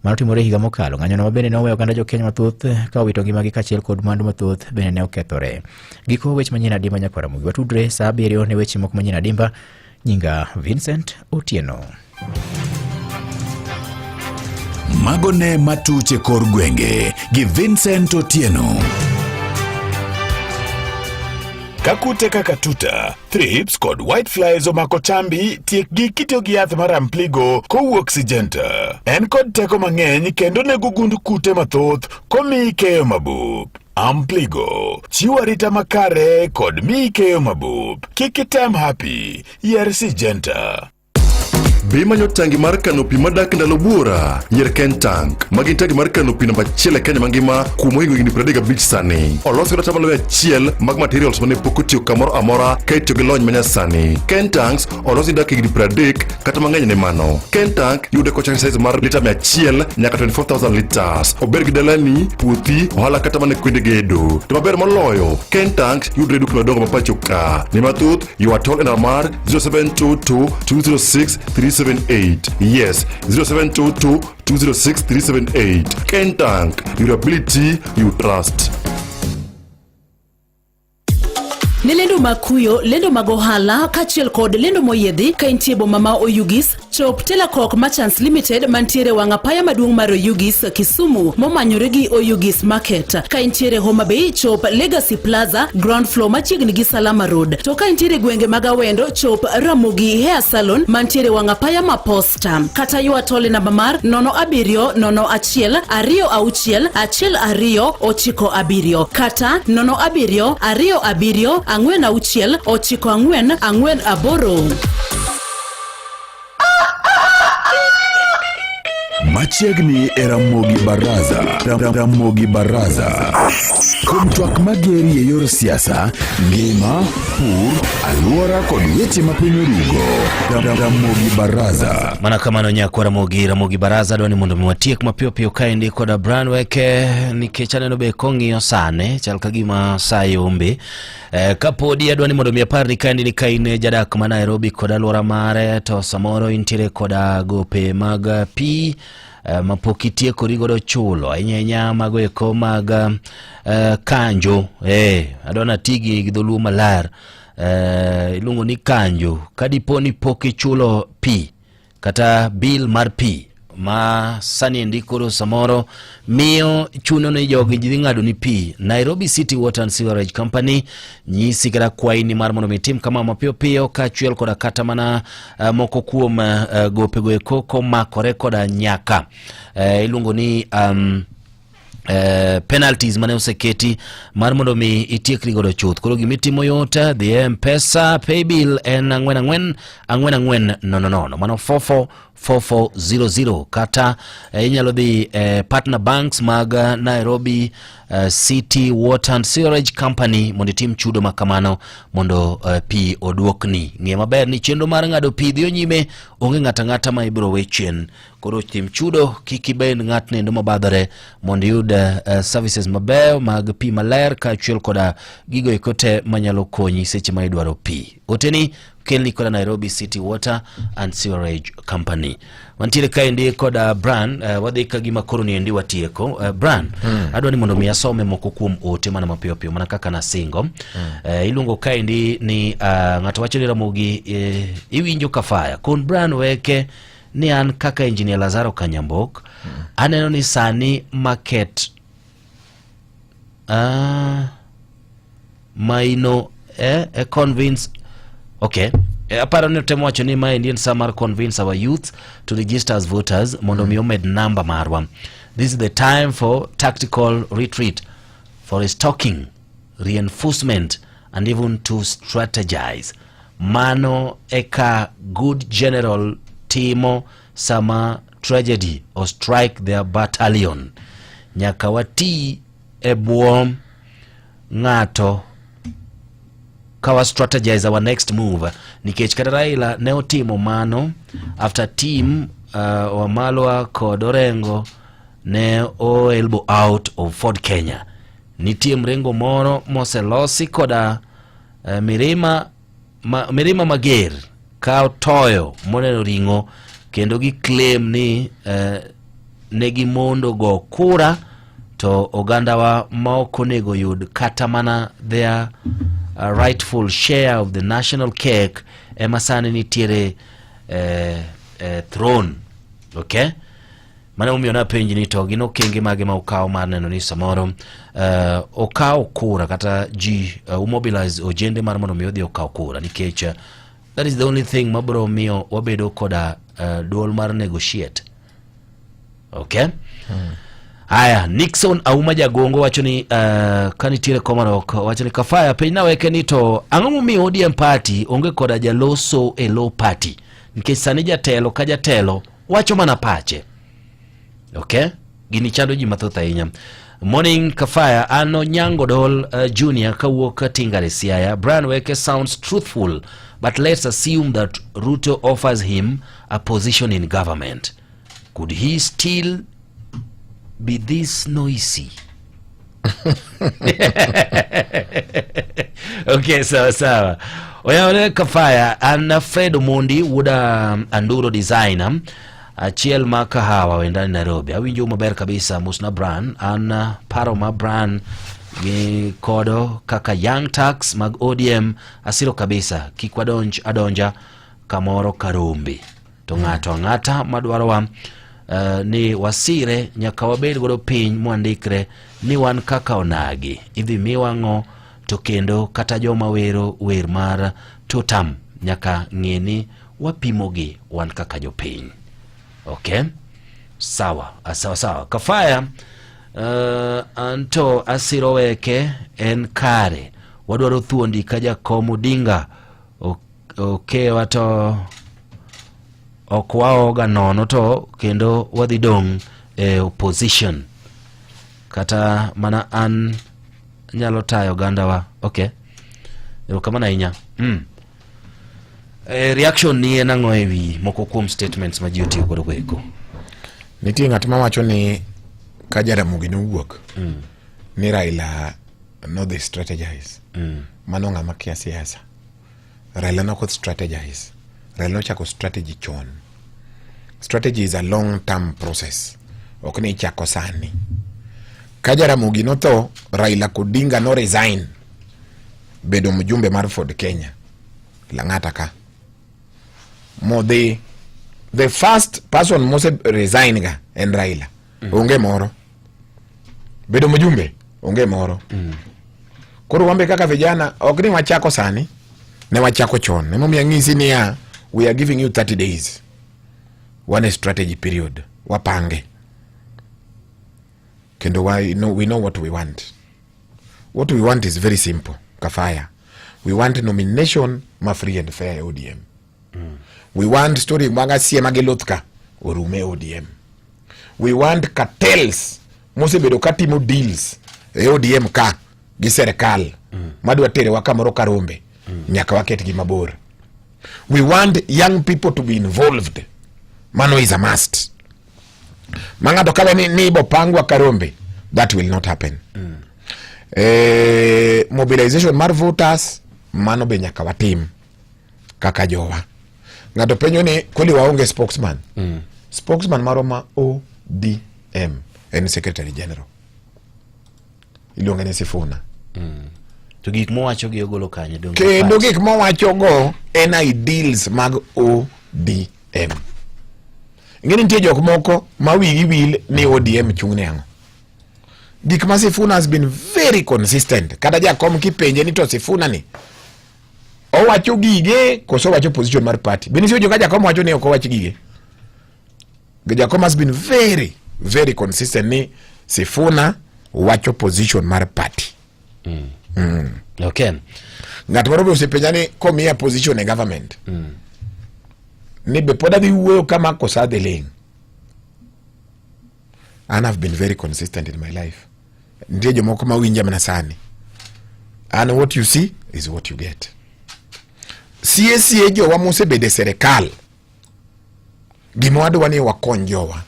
manotimore higa mokalo. Ng'anyono mabende ne oweyo oganda jo Kenya mathoth ka owito ngimagi kaachiel kod mwandu mathoth bende ne okethore. Giko weche manyien adimba nyakwara mugi watudre saa 7 ne weche moko manyien adimba. Nyinga Vincent Otieno. Magone matuche kor gwenge gi Vincent Otieno. Kakute kaka tuta, thrips kod whiteflies omako chambi, tiek gi kitio gi yath mar ampligo kowuok Syngenta. En kod teko mang'eny kendo nego gund kute mathoth komii keyo mabup. Ampligo, chiwo arita makare kod mii keyo mabup. Kik item happy, yier Syngenta. Bima nyotangi mar kanopi madak ndalo buora yier Ken Tank magin tangi mar kanopi namba 1 e Kenya mangima kumo hingo gini 35 sani olos kata tamalo achiel mag materials mane pok otiyo kamoro amora kaito gi lony manyasani. Ken Tanks olos dak gini 30 kata mang'eny ne mano. Ken Tank yude kocha size mar lita 100 nyaka 24,000 liters. Ober gi dalani, puothi, ohala kata mane kwende gedo. To maber moloyo, Ken Tanks yudre dukni madongo mapacho ka. Ni mathoth, you are told in Amar 0722 206 378. Yes, 0722 206 378. Ken Tank, your ability, you trust. Ne lendo makuyo, lendo magohala, kachiel kod lendo moyedhi, ka intie boma ma Oyugis, chop Telakok Merchants Limited mantiere wang'apaya maduong' mar Oyugis Kisumu momanyore gi Oyugis Market. Ka intiere Homa Bay, chop Legacy Plaza, ground floor machiegni gi Salama Road. To ka intiere gwenge mag Awendo, chop Ramogi Hair Salon mantiere wang'apaya ma Posta. Kata ywa tole namba mar 0701 26 12 97. Kata 0727 4 6 9 4 Machiegni era Ramogi Baraza. Kuom twak mageri e yor siasa, ngima, pur, alwora kod weche ma piny orugo. Ramogi Baraza. Mana kamano nyako Ramogi Baraza dwani mondo mwatiek mapiyo piyo kaendi koda Brian Weke nikech aneno be kong'iyo sane chal ka gima saa yombe. Kapodi adwani mondo miapar ni kaendi ni kaine jadak ma Nairobi koda alwora mare to samoro intiere koda gope mag pi mapokitie korigodo chulo ahinya mago eko mag kanjo. Adwana tigi gidholuo malar ilungo ni kanjo kadipo ni poki chulo pi kata bill mar pi ma sani ndikoro samoro miyo chuno ni jogi jidhi ng'ado ni pi. Nairobi City Water and Sewerage Company nyisi kata kwaini mar mondo mitim kama mapiyo piyo kachuel koda kata mana moko kuom gope go eko komakore koda nyaka ilungo ni penalties mane oseketi mar mondo mi itiekri godo chuth. Koro gimitimo yota the M-Pesa paybill en 4444 mano 4400 kata inyalo dhi partner banks mag Nairobi City Water and Sewerage Company mondo tim chudo makamano mondo pi oduokni. Ng'e maber ni chenro mar ng'ado pi dhi nyime, onge ng'ata ma ibiro wechen. Koro tim chudo kiki ben ng'at nendo mabadhore mondo yud services mabeyo mag pi maler kachiel koda gigo ikote manyalo konyi seche ma idwaro pi. Oteni kelni koda Nairobi City Water and Sewerage Company. Wantiere kaendi koda Bran wadhi ka gima koro ni endi watieko. Bran adwani mondo mi asome moko kuom ote mana mapiyo piyo mana kaka na singo. Ilungo kaendi ni ng'ato wacho ni Ramogi iwinjo kafaya kon Bran Weke ni an kaka engineer Lazaro Kanyambok aneno ni sani market maino convince okay. Aparo ni temo wacho ni ma Indian Summer convince our youth to register as voters mondo mi omed number marwa. This is the time for tactical retreat, for restocking, reinforcement and even to strategize. Mano eka good general timo sama tragedy or strike their battalion. Nyaka wati ebuom ng'ato kawa strategize our next move. Nikech kata Raila ne otimo mano after team Wamalwa kod Orengo ne o elbow out of Ford Kenya. Nitie mrengo moro moselosi koda Mirima Mager kao toyo moneno ringo kendo gi claim ni negi mondo go kura to oganda wa maoko nego yud kata mana their rightful share of the national cake emasani nitiere throne. Okay, mana umiona penji ni to gino kenge mage ma ukao mar neno ni samoro okao kura kata ji mobilize ojende mar mondo mi odhi okao kura nikech that is the only thing mabro miyo wabedo koda duol mar negotiate. Okay. Aya, Nixon Auma Jagongo wacho ni kanitiere Komarok wacho ni kafaya piny na Weke ni to ang'o mi ODM party onge koda jaloso e low party nikech sani jatelo ka jatelo wacho mana pache. Okay, gini chando ji mathoth ahinya. Morning kafaya ano Nyango Dol Junior kawuok Tingare Siaya. Brian Weke sounds truthful, but let's assume that Ruto offers him a position in government. Could he still be this noisy? Okay, sawa. Oya kafaya ana Fred Omondi wuda Anduro designer achiel makahawa wendani Nairobi. Awinjo maber kabisa musna Bran ana paro ma Bran gi kodo kaka young tax mag ODM asiro kabisa kikwa adonja kamoro karombe to ng'ata madwaro ni wasire nyaka wabed godo piny mwandikre ni wan kaka onagi idhi miwang'o to kendo kata joma wero wer mar totam nyaka ng'eni wapimogi wan kaka jopiny. Okay, sawa kafaya anto asiro Weke en kare wadwaro thuondi ka Jakom Odinga. Okay, wato okwaoga nono to kendo wadhi dong opposition kata mana an nyalo tayo ganda wa. Okay. Kama na inya. Reaction ni nango ewi moko kuom statements ma ji otiyo godo kweko. Nitie ng'at ma wacho ni ka Jaramogi nowuok ni Raila no they strategize. Mano ng'ama kia siasa. Raila no could strategize. Raila no chako strategy chon. Strategy is a long term process. Ok ni chako sani. Ka Jaramogi no to Raila Odinga no resign bedo mjumbe mar Ford Kenya. Langata ka. Mo the first person mose resign ga en Raila. Onge moro. Bedo mjumbe onge moro. Koro wambe kaka vijana ok ni wachako sani, ne wachako chon. Nemo miangisi ni ya we are giving you 30 days. One strategy period. Wapange. Kendo we know what we want. What we want is very simple. Kafaya. We want nomination ma free and fair ODM. We want story mwaga siya magelotka urume ODM. We want cartels mose bedo katimo deals ODM ka gi serikal madwa tere wakamoro karombe nyaka waket gi mabor. We want young people to be involved. Mano is a must. Manga dokawa ni bopangwa karombe, that will not happen. Mobilization mar voters mano be nyaka watim kaka jowa. Ngado penyo ni kuli waonge spokesman. Spokesman maroma ODM en secretary general. Ilonga ni Sifuna. To gik mo wacho gi ogolo kanye dongo. Kendo gik mo wacho go en ideals mag ODM. Ngeni nitie jok moko ma wigi wil ni ODM chungne ango. Gik ma Sifuna has been very consistent. Kada jakom kipenje ni to Sifuna ni o wacho gige koso wacho position mar party. Benisio joka jakom wacho ni oko wacho gige. Jakom has been very very consistent ni Sifuna wacho position mar party. Okay. Ngat moro be osepenja ni komia position e government. Ni be poda di wuoyo kama kosa de leng. And I've been very consistent in my life. Ndiye jomoko ma winja mana sani. And what you see is what you get. CSA jowa mose bede serikal. Gimwadu wani wakon jowa.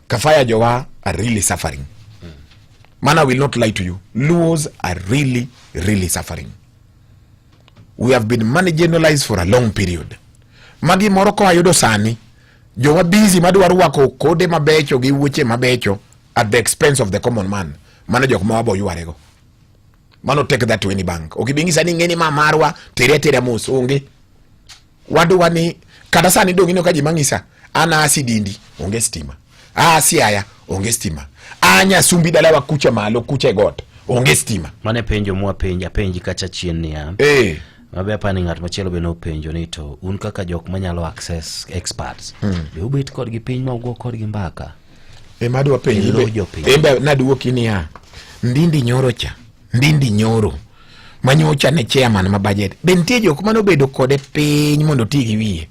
Kafaya jowa are really suffering. Man, I will not lie to you. Luos are really, really suffering. We have been marginalized for a long period. Magi moroko ayudo sani. Jowa busy maduwaru wako kode mabecho gi wuche mabecho at the expense of the common man. Mano jok mawabo yuarego. Mano take that to any bank. Okibingi sani ngeni mamarwa tere mos onge. Wadu wani kada sani dongi no kaji mangisa. Ana asidindi onge stima. Siaya onge stima. Anya sumbi dalawa kucha malo kucha got onge stima. Mane penjo mwa penji kacha chien ni ya. Mabe hapa ni ngat machelo beno penjo ni to un kaka jok manyalo access experts. Be ubit kod gi piny ma ugo kod gi mbaka. Madu wa penjo. Embe naduoki ni ya. Ndindi nyoro cha. Ndindi nyoro. Manyocha ne chairman ma budget. Bentie jok mano bedo kode piny mondo tigi wiye.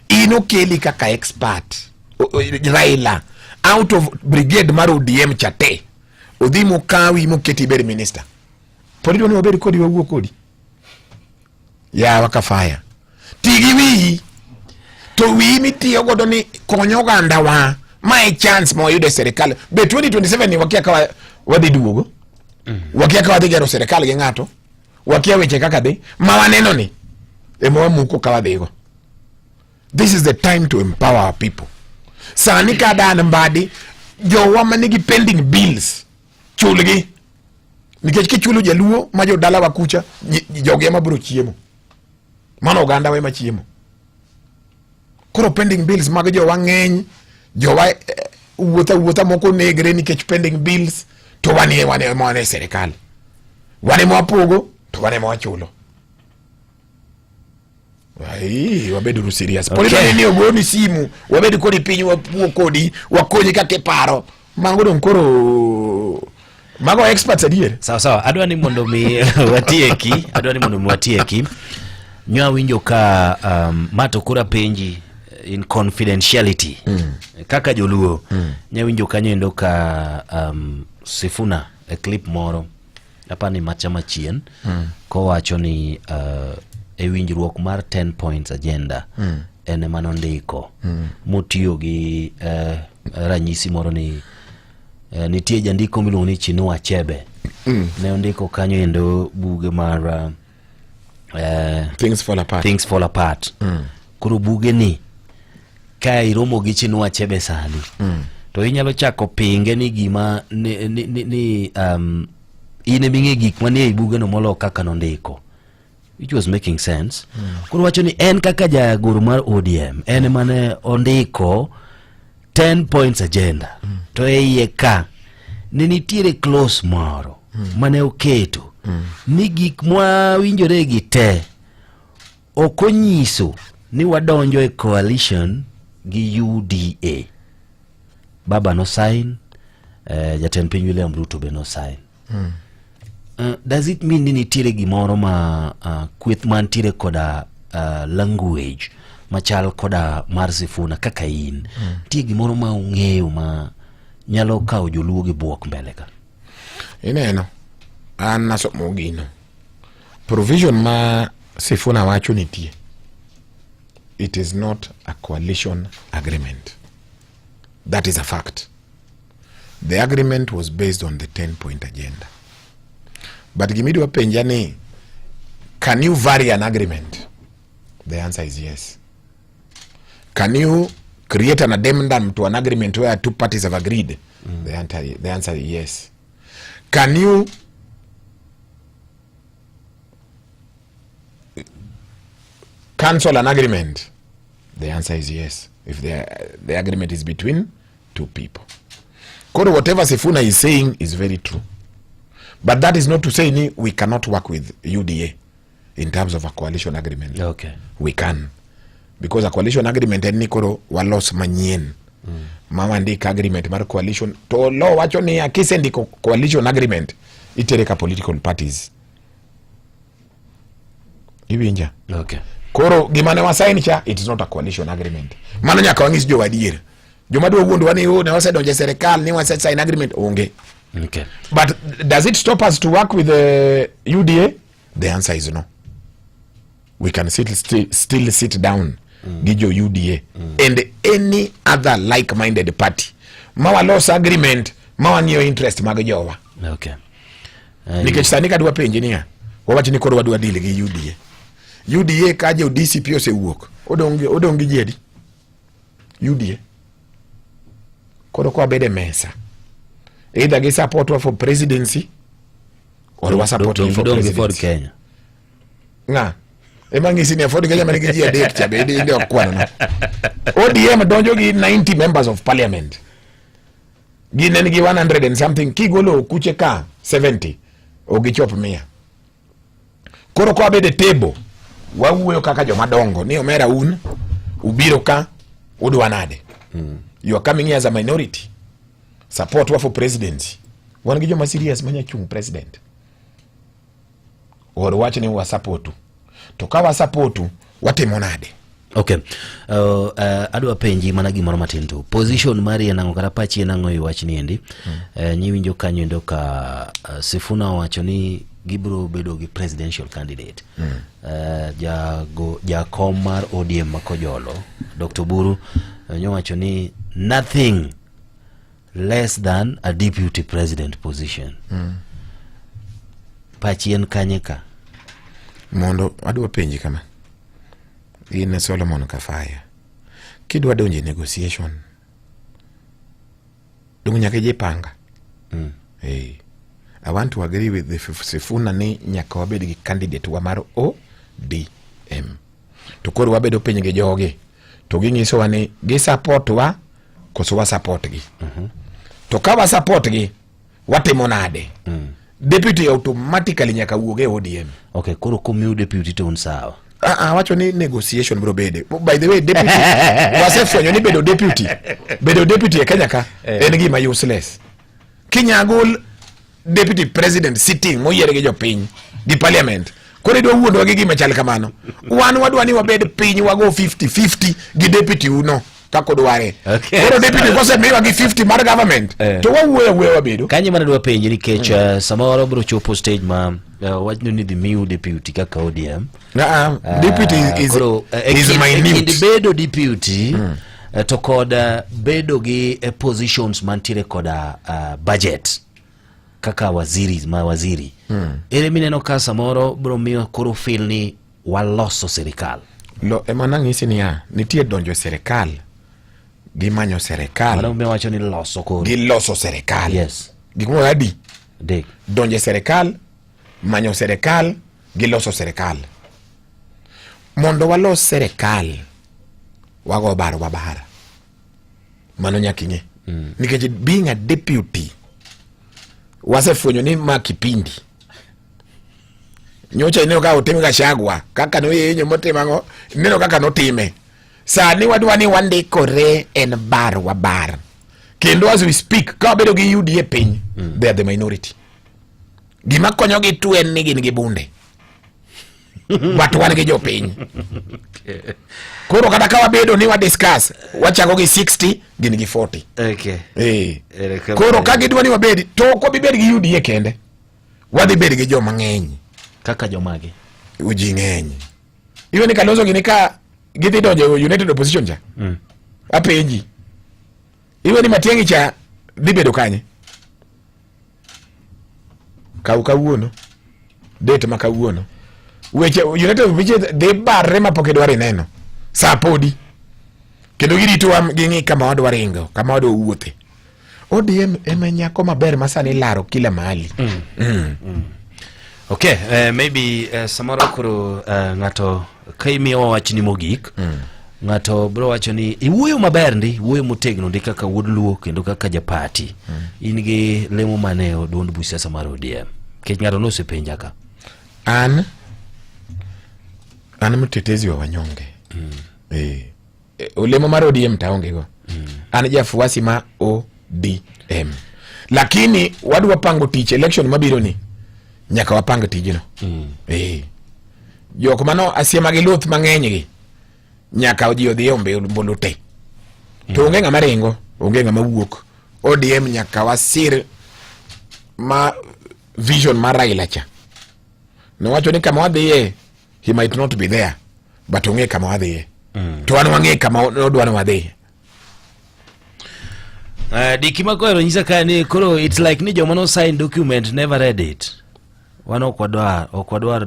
Ino keli kaka expert. Raila. Out of brigade mar ODM chate. Odhimo kawi moketi beri minister. Podido ni waberi kodi wa uo kodi. Ya wakafaya. Tigi wii. To wii miti yogodo ni konyoga andawa. My chance mo yude serikali. Be 2027 ni wakia kawa wadi duogo. Wakia kawa digero serikali gengato. Wakia weche kaka de. Mawaneno ni. Emoa muko kawa dego. This is the time to empower our people. Sani kada anambadi jowa manigi pending bills chulgi nikech kichulo jaluo ma jo dala wakucha joge mabro chiemo mano oganda we machiemo koro pending bills mag jowa ngeny jowa wuotha moko negre nikech pending bills to wane serikali wane mwapogo to wane mwachulo. Ai, wabedu serious. Polito ni ogoni simu, wabedu kodi pinyu wapuo kodi, wakonyi kake paro. Mango don koro mago experts adier. Sawa, adwa ni mondo mi watieki. Nywa winjo ka mato kura penji in confidentiality. Kaka joluo. Nya winjo ka nyendo ka Sifuna a clip moro apani machama chien kowacho ni e winjruok mar 10 points agenda ene manondiko motiyo gi ranyisi moro ni nitie jandiko miluongo ni Chinua Achebe ne ondiko kanyo endo buge mar Things Fall Apart. Koro buge ni ka iromo gi Chinua Achebe sani to inyalo chako pinge ni gima ni ine binge gik manie buge no molo kaka nondiko, which was making sense. Koro wacho ni en kaka jagoro mar ODM en mane ondiko 10 points agenda to iye ka ne nitiere close moro mane oketo ni gik mwawinjore gi te okonyiso ni wadonjo e coalition gi UDA. Baba no sign, jatend piny William Ruto be no sign. Does it mean ni nitiere gimoro ma kweth mantiere koda language machal koda mar Sifuna kaka in tie gimoro ma ung'eyo ma nyalo kawo joluo gi buok mbele ka? Ineno an nasomo gino provision ma Sifuna wacho nitie. It is not a coalition agreement. That is a fact. The agreement was based on the 10-point agenda. But gimidwa penja ni, can you vary an agreement? The answer is yes. Can you create an addendum to an agreement where two parties have agreed? The answer is yes. Can you cancel an agreement? The answer is yes, if the agreement is between two people. Whatever Sifuna is saying is very true. But that is not to say we cannot work with UDA in terms of a coalition agreement. Okay. We can. Because a coalition agreement ni koro walos manyien. Mama ndika agreement mar coalition. To lo wacho ni akise ndiko coalition agreement itereka political parties. Ibinja. Okay. Koro gimane wasaini cha, it is not a coalition agreement. Mano nyaka wangis jo wadier. Joma dwa wuondo wani ne wasedonje serikal ni wase sign agreement onge. Okay. But does it stop us to work with the UDA? The answer is no. We can still sit down gijo UDA and any other like-minded party. Mawa loss agreement, mawa niyo interest magajowa. Okay. Nikech sani kadwa penje niya, wawachi ni koro wadwa deal gi UDA. UDA kaje o DCP ose wuok. Odongi jedi. UDA. Koro kwa bede mesa. Either gi support for presidency or wa support for presidency. Kenya. Nga. Emangisi ni Ford Kenya manigi ji adek cha bede ndio kwano na. ODM donjo gi 90 members of parliament. Gine gi 100 and something kigolo kuche ka 70 ogichop 100. Koro kwa bede table wawuoyo kaka joma dongo ni omera un ubiro ka udwa nade. You are coming here as a minority. Support wa for presidency. Wan gi joma serious manya chung president. Or watch ni wa supportu. To ka wa supportu watimo nade. Okay. Adwa penji mana gimoro matin to. Position mari enango kata pachi enango iwach ni endi. Nyiwinjo kanyo endo ka Sifuna wacho ni gibro bedo gi presidential candidate. Jakom mar ODM makojolo Dr. Buru nyowacho ni nothing less than a deputy president position. Pachien kanyeka. Mondo adwa penji kama. In Solomon Kafaya. Kidwa donje negotiation. Dungu nyaka je panga. Hey. I want to agree with the Sifuna ni nyaka wabedi gi candidate wa maro ODM. To koro wabedo penje ge joge. To ginyiso wani gi support wa koso wa support gi. To kawa support gi watimo nade. Deputy automatically nyaka wuoge ODM. Okay, koro kumiu deputy to unsawa. Wacho ni negotiation bro bede. By the way, deputy wasefwenyo ni bedo deputy. Bedo deputy e Kenya ka en gima useless. Kinyagol deputy president sitting moyiere gi jopiny gi parliament. Koro do wuondo gi gima chal kamano. Wan wadwa ni wabed piny wago 50-50 gi deputy uno. kako dware. Koro deputy kose miwa gi 50 mar government. To wawuoyo wabedo. Kanye mana dwa penje nikech samoro bro chopo stage ma wachno ni the miu deputy kaka ODM. Deputy is minute. Bedo deputy to koda bedo gi positions mantiere koda budget kaka waziri. Ere mineno ka samoro bro miyo koro feel ni waloso serikal. Lo emana ngisi ni nitie donjo serikal. Gimanyo serikal. Wala umewacho ni loso koro. Giloso serikal. Yes. Gikumo adi. Dek. Donje serikal, manyo serikal, giloso serikal. Mondo walos serikal, wago wabara. Mano nyakinye. Nikech being a deputy, wasefunyo ni makipindi. Nyocha ineo ka otime Gachagua, kaka no yenyo motimango, neno kaka no time. Sani wadwani wandikore en bar. Kendo as we speak, ka bedo gi UDA piny, they are the minority. Gima konyo gi tuen ni gin gi bunde. But wan gi jo piny. Koro kata ka wabedo ni wa discuss, wachako gi 60, gin gi 40. Okay. Koro ka gidwa ni wabedi, to ko bibed gi UDA kende. Wadhi bed gi jo mang'eny. Kaka jo magi. Uji ng'eny. Iwe ni Kalonzo gini ka gidhi donjo United Opposition ja. Apenji. Iwe ni Matiang'i cha dhi bedo kanye. Kawuono. Date ma kawuono. Weche United Opposition dhi barre ma poke dware neno. Sa podi. Kendo girito ging'i kama wadwa ringo, kama wadwa wuothe. ODM ema nyako maber masani laro kila mahali. Okay, maybe samaro kuro ngato kaimi wachni mogik. Ngato bro wacho ni iwuoyo maber ndi, iwuoyo motegno ndi kaka wuod luo kendo kaka japati. In gi lemo maneo duond busia samaro ODM. Kech ngato no sepenja ka. An mtetezi wa wanyonge. Olemo mar ODM taonge go. An jafuasi ma ODM. Lakini wadwa pango tich election mabiro ni nyaka wapang tijino. Jok mano asiema gi luth mang'eny gi nyaka oji odhi ombe mbolo te. To onge ng'ama ringo, onge ng'ama wuok. ODM nyaka wasir ma vision mar Raila cha. Nowacho ni kama wadhiye, he might not be there, but onge kama wadhiye. To an wang'e kama odwano wadhiye. Dikima koero nyisa kani koro it's like ni jomano sign document never read it. Wano okwadwar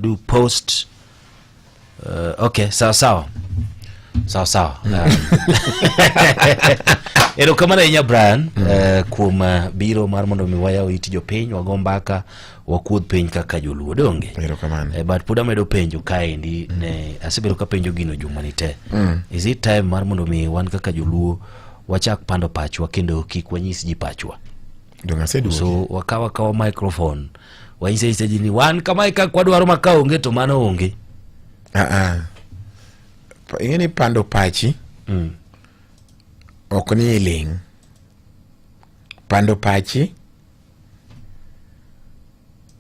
do post. Okay, sawa. Ero kamana inya Brian kuma biro mar mondo miwaya oiti jo piny wagombaka wakuod piny kaka joluo donge. Ero kamana. But puda medo penjo kaendi ne asebero ka penjo gino jumanite. Is it time mar mondo mi wan kaka joluo wachak pando pachwa kendo kik wanyis ji pachwa? Donga sedu. So wakawa microphone. Waise jini wan kama ikakwadwaro makao onge to mano onge. Ingeni pando pachi. Okoni iling. Pando pachi.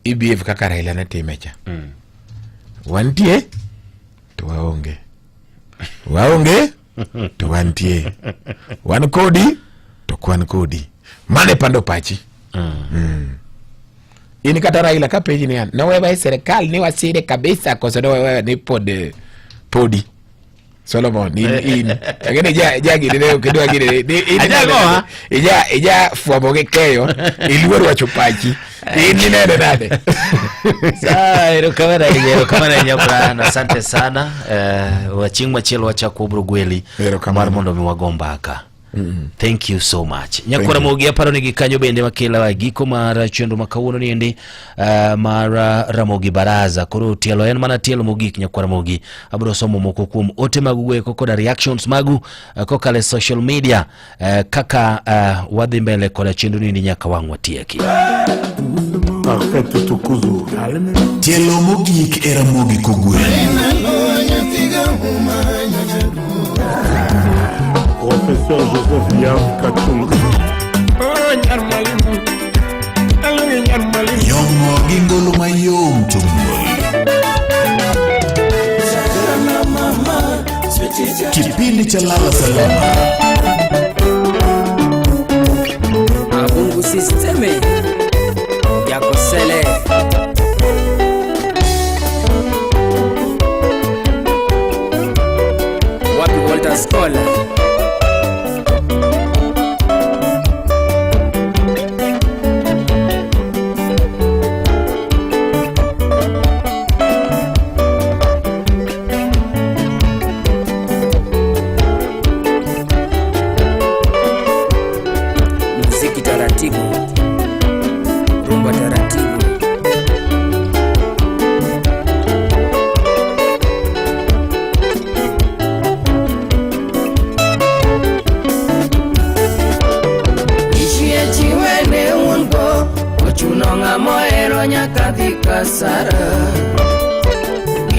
IBF kaka Raila na timecha. Wantie to waonge. Waonge to wantie. Wan kodi to kwan kodi. Mane pando pachi. Ini kata Raila ka peji ni na wewe serikali ni wasire kabisa kosa no wewe ni podi Solomon in agene jagi leo kidogo agene ija fuamoge keyo iliwero wachupachi ini nade saa ero kamera nyabana. Asante sana wachingwa chelo wacha kubrugweli mar mondo mi wagombaka. Thank you so much. Nyakora mogi aparo ni gikanyo bende makela wa giko mara chendo makawuono ni endi mara Ramogi Baraza koro tielo en mana tielo mogik nyakora mogi abro somo moko kuom ote magugwe kokoda reactions magu kokale social media kaka wadhi mbele kola chendo ni nyaka wangwa tieki. Parfait tukuzu tielo mogik era mogi kogwe. Professeur Joseph Yav Katung Yomo gingolo mayom tungol kipindi cha lala salama. Abungu sisteme ya kusele wapi Walter Scholar rumba taratibu. Ishie chiwene ungo ochunonga moero nyaka dhika sara.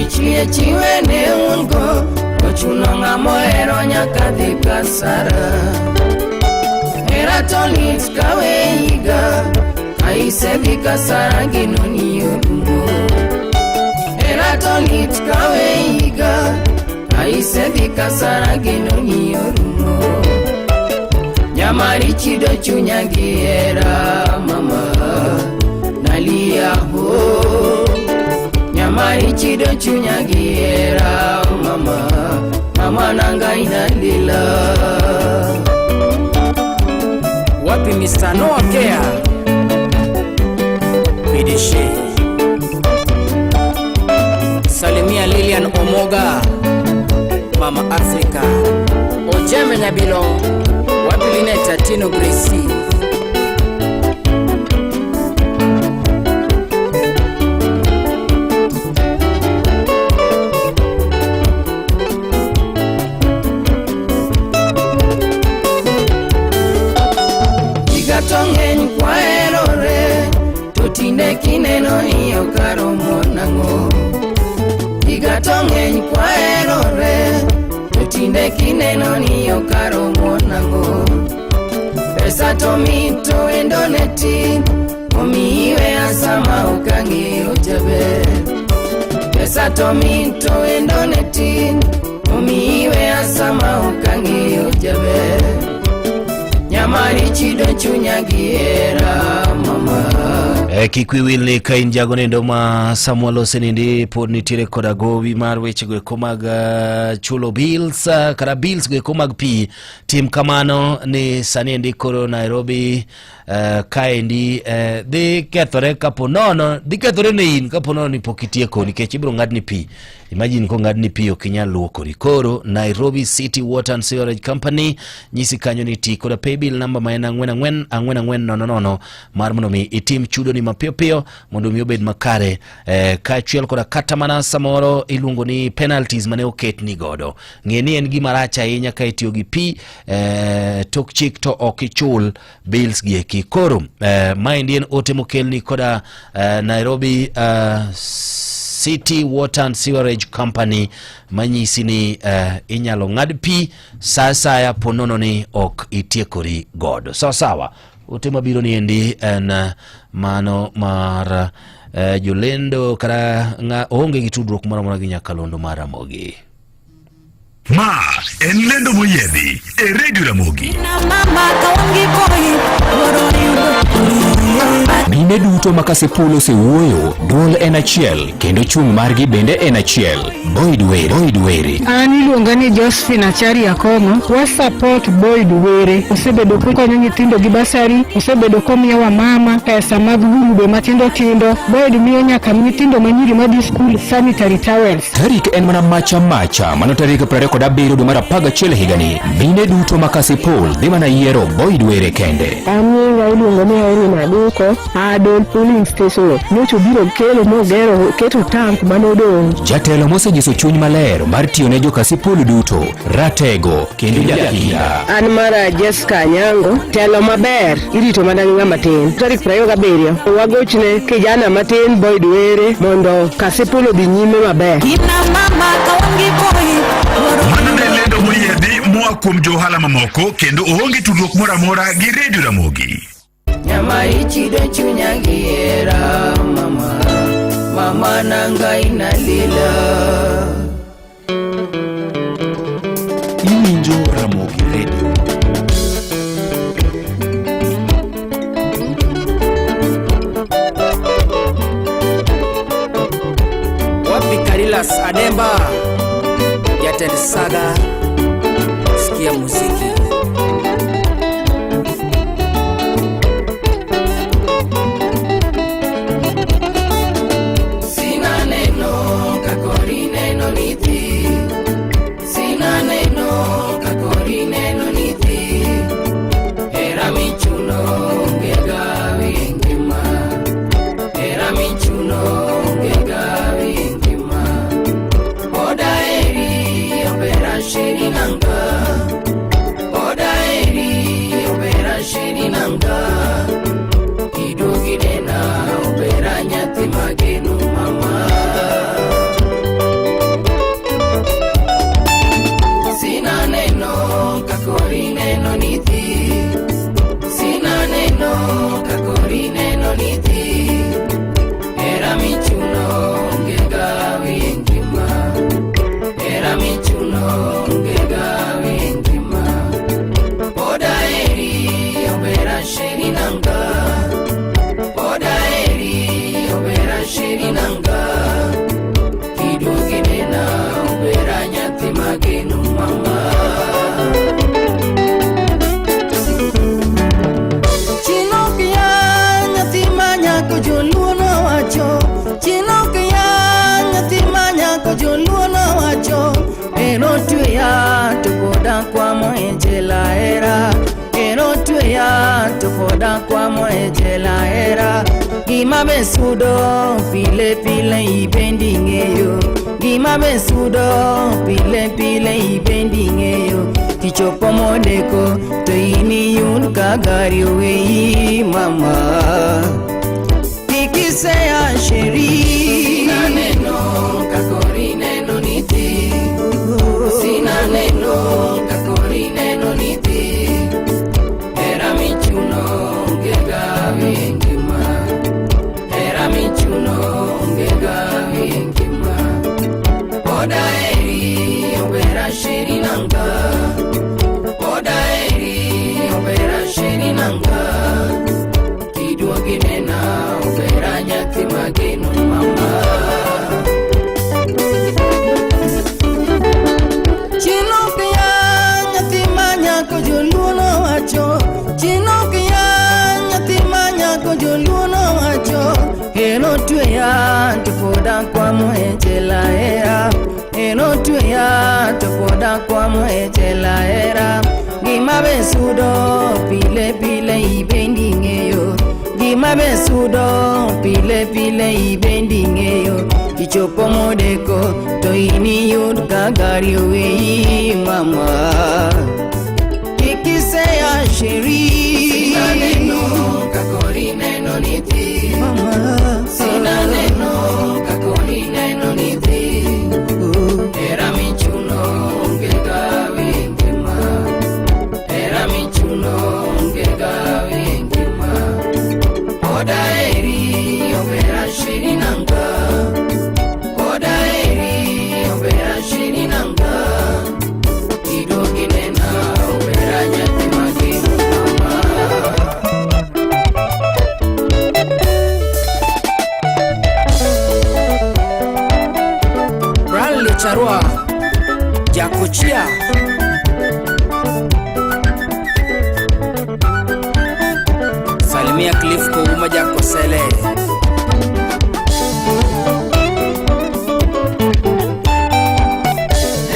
Ishie chiwene ungo ochunonga moero nyaka dhika sara. Eratonit kaweiga aisevika sarangino niyorumo. Eratonit kaweiga aisevika sarangino niyorumo. Nyamari chido chunyangiera mama nalia ho. Nyamari chido chunyangiera mama nanga inalila. Wapi Mr. Noah Care PDC Salimia Lilian Omoga Mama Africa Ojeme Nyabilo wapi Lineta Tino Gracie Tongen kwa erore tutinde kineno hiyo karomo nango. Igatongen kwa erore tutinde kineno hiyo karomo nango. Pesa tomito endoneti omiwe asama ukangi ujebe. Pesa tomito endoneti omiwe asama ukangi ujebe. Nyamari chido chunyagiera mama. Kikwiwili kainjago nendo ma Samuel Osenindi pod nitire koda gowi mar weche go komaga chulo bills kara bills go komag pi tim kamano ni sani ndikoro Nairobi kaendi dhi kethore kapo nono dhi kethore ne in kapo nono ni pokitieko nikech ibiro ng'adni pi. Imagine ko ng'adni pi okinyal luokori. Koro Nairobi City Water and Sewerage Company nyisi kanyo ni ti koda pay bill number maena 4444 mar mondo mi itim chudo ni mapiyo piyo mondo mi obed makare kaachiel koda kata mana samoro iluongo ni penalties mane oket ni godo. Ng'eni en gima rach ahinya ka itiyo gi pi tok chik to ok ichul bills gi eki. Koro maendi en ote mokelni koda Nairobi City Water and Sewerage Company manyisi ni inyalo ng'ad pi sasa ya ponono ni ok itiekori godo. Sawa ote mabiro ni endi en mano mar jolendo kara onge gi tudruok moro gi Nyakalondo mar Ramogi. Ma en lendo moyedhi e Radio Ramogi. Mine duto makasepolo se wuoyo, duol en achiel, kendo chung' margi bende en achiel. Boyd Were. An iluonga ni Josephine Achari Akomo. Wa support Boyd Were. Osebedo konyo nyithindo gi basari, osebedo komiyowa mama pesa mag grube matindo tindo. Boyd miyo nyaka nyithindo manyiri madhi skul sanitary towels. Tarik en mana macha, mano tarik 27 dwe mar 11 higani. Mine duto makasepol dhi mana yiero Boyd Were kende. Amiga iluongo ni Irene Maduko. Adol polling station. Nyocho biro kelo mogero keto tank manodong. Jatelo mosenyiso chuny maler mar tiyo ne jokasepol duto, ratego kendo jakinda. An mara Jessica Nyango, telo maber irito mana ng'ama tin. Tarik 27 wagochne kijana matin Boyd Were mondo kasepol odhi nyime maber. Mano ne lendo moyedhi moa kuom johala mamoko kendo oonge tudruok moro amora gi Radio Ramogi. Nyamari chido chunyagiera mama nanga inalila. Iwinjo Ramogi Radio. Wapi Karilas Ademba Jatend Saga, sikia muziki. Sina neno kakori neno niti, sina neno kakori neno niti, era michuno ngega wingima, era michuno ngega wingima, oda eri opera shiri nanga, oda eri opera shiri nanga, kidugidena opera nyati magenu mama. Sina neno kakori neno niti, sina neno kakori neno niti, era michuno ngega wingima, era michuno ngega wingima, oda eri obera shiri nanga, oda eri obera shiri nanga, kidugidena obera nyati magenu mama. Chinokia nyati manyako joluono wacho, Chinokia nyati manyako joluono wacho, eno tuya tupoda kwa moejela era, eno tuya tupoda kwa moejela era, gima besudo pile pile ibendi ngeyo, gima besudo pile pile ibendi ngeyo, kichopo modeko to ini yun kagari wei mama, kikisea sheri. Sina neno kakori neno niti, sina neno kakori neno niti, era michuno ngega wingima, era michuno ngega wingima, oda eri obera shiri nanga, oda eri obera shiri nanga, kidugidena obera nyati magenu mama. Chinokia nyati manyako joluono wacho, Chinokia nyati manyako joluono wacho, eno tuya tupoda kwa moejela era, eno tuya tupoda kwa moejela era, gima besudo pile pile ibendi ngeyo, gima besudo pile pile ibendi ngeyo, kichopo modeko to ini yud kagari wei mama, kikisea sheri. Sina neno kakori neno niti mama, sina neno kakori neno niti, era michuno ngega wingima, era michuno ngega wingima, oda eri obera shiri nanga, oda eri obera shiri nanga, kidugidena obera nyati magenu mama. Bradley Charua Jakochia, Salimia Cliff Kouma Jakosele,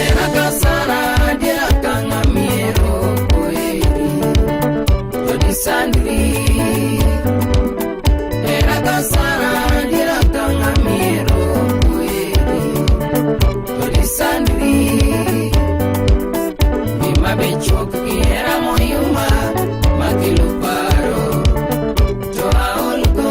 Era kasara dia kanga miero koeri, Jodi Sandri, era kasara dia kanga miero koeri, Jodi Sandri, Mima bechok kiera moyuma, Makilu paro, Joa olgo,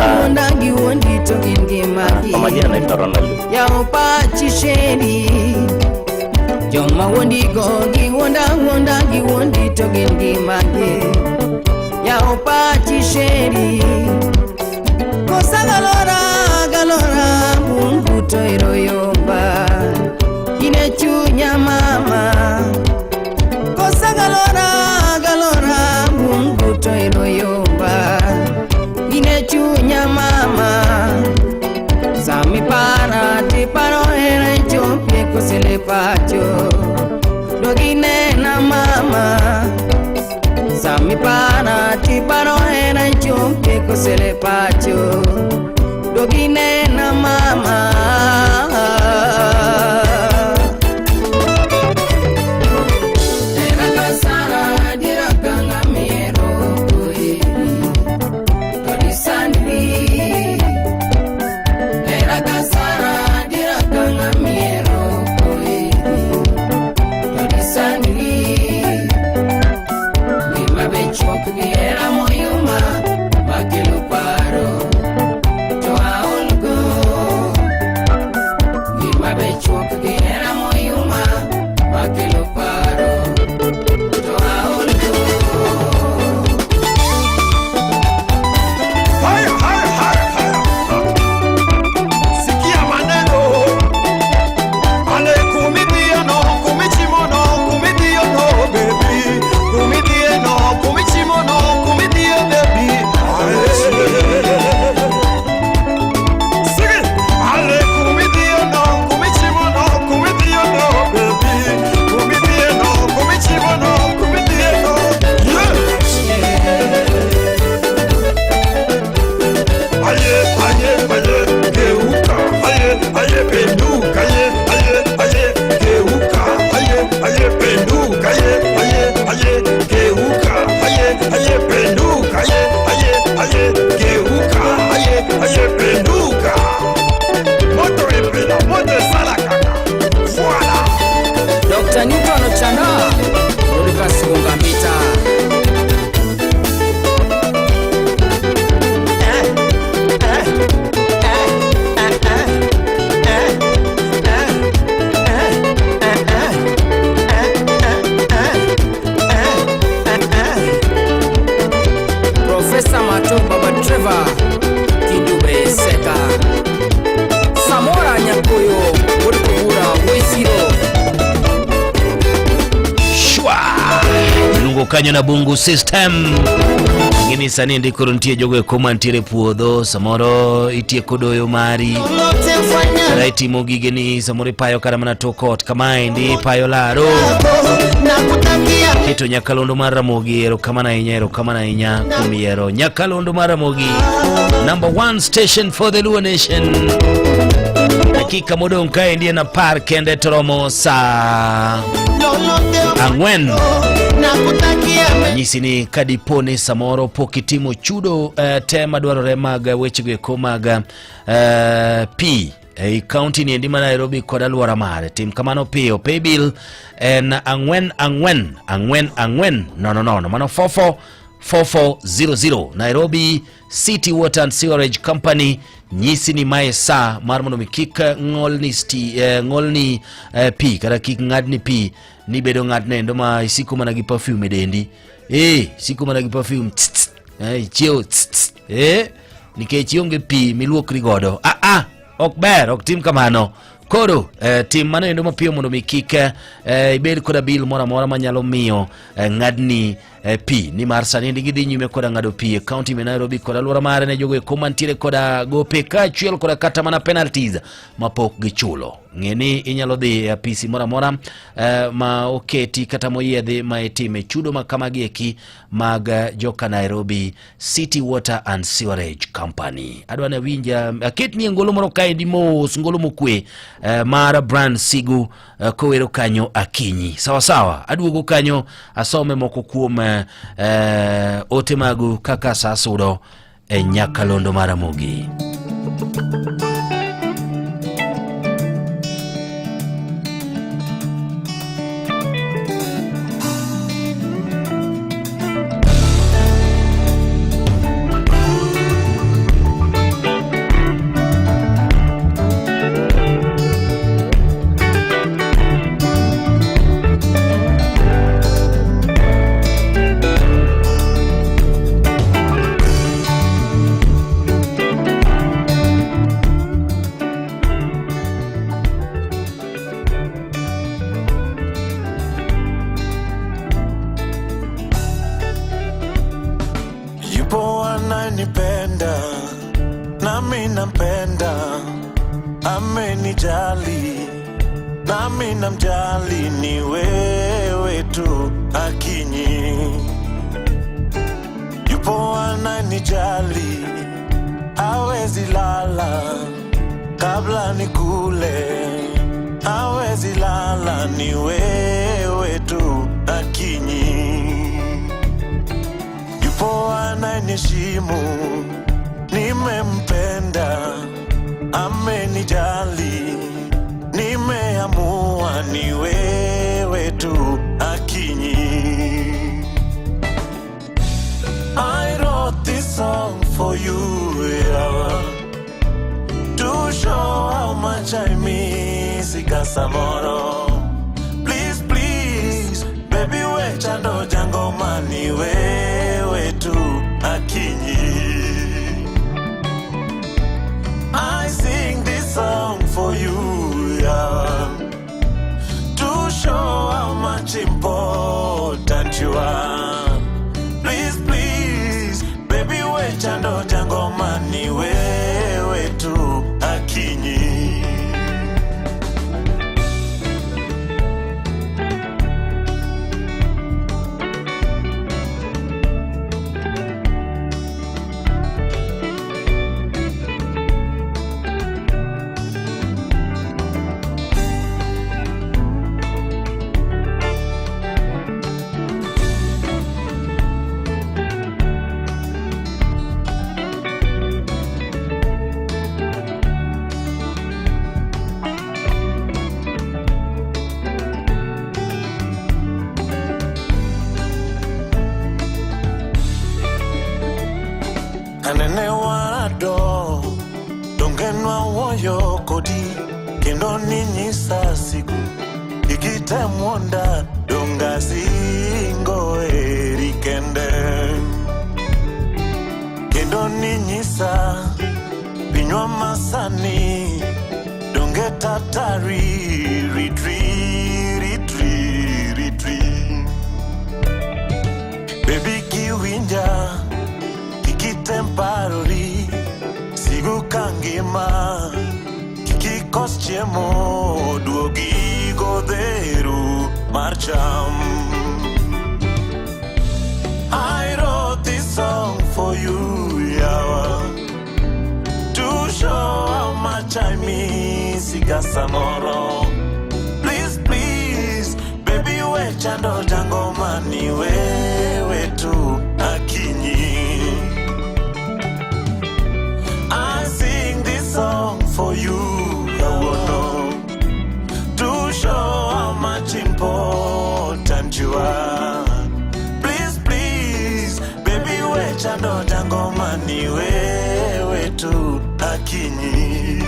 wonda giwondi to gingimagi. Kwa majina naitwa Ronald. Ya opachi shedi. Joma wondi go wonda giwondi to gingimagi. Ya opachi shedi. Kosa galora bungu to iroyomba. Ine chunya mama. Kosa galora bungu to iroyomba. Ine chunya mama. Sami para ti paro era chompie kusele pacho. Dogine na mama. Sami para ti paro era chompie kusele pacho. Dogine na mama. Kanyo na bungu system ngini sani ndikoro ntie jogo koma ntire puodho samoro itie kodoyo mari raiti mogige ni samoro payo kada mana tokot kama ndi payo laro kito Nyakalondo Maramogi ero kama na inya kumiero Nyakalondo Maramogi #1 station for the Luo Nation. Dakika modon kae ndiye na par kende toromo sa angwen nyisi ni kadipone samoro pokitimo chudo tema dwarore mag wechego eko mag P county ni ndima Nairobi kod aluora mare. Tim kamano piyo paybill en angwen no mano 4400 Nairobi City Water and Sewerage Company. Nyisi ni mae sa mar mondo mikik ngolni pi kata kik ngadni pi ni bedo ngadne ndo ma isiku mana gi perfume dendi siku mana gi perfume chiyo nikech onge pi miluokri godo ok ber, ok tim kamano. Koro tim mano endo mapiyo mondo mikik ibed koda bil mora mora manyalo miyo ngadni pi ni mar sani ndigi nyume koda ngado pi county me Nairobi koda aluora mare ne jogo eko mantiere koda gope kachiel koda kata mana penalties mapok gichulo. Ngeni inyalo dhi apisi mora mora ma oketi kata moyedhi ma itime chudo makamagi eki mag joka Nairobi City Water and Sewerage Company. Adwane winja aketni ngolo moro kae ndi mos ngolo mokwe mara brand sigu kowero kanyo akinyi sawa aduogo kanyo asome moko kuom ote magu kaka sasudo Nyakalondo Maramogi. ananipenda nami nampenda, amenijali nami namjali, ni wewe tu Akinyi. Yupo ananijali, hawezi lala kabla nikule, hawezi lala, ni wewe tu Akinyi. Yupo ananiheshimu, nimempenda, amenijali, nimeamua, ni wewe tu Akinyi. I wrote this song for you, yeah, to show how much I miss Ikasamoro. Please, please, baby, we chando jango mani, wewe tu Akinyi. I sing this song for you, yeah, to show how much important you are. Please, please, baby, we chando jango mani, wewe tu Akinyi. Anene warado dongenwa woyo kodi kendo ninyisa siku ikite mwonda donga zingo erikende kendo ninyisa pinywa masani donge tatari ritri baby kiwinja temporary sigu kangima kikikos chiemo duogi godheru marcham. I wrote this song for you, yeah, to show how much I miss Ikasamoro. Please, please, baby, we chando jango mani, wewe tu Akinyi. I sing this song for you, to show how much important you are. Please, please, baby, we chando jango mani, wewe tu Akinyi.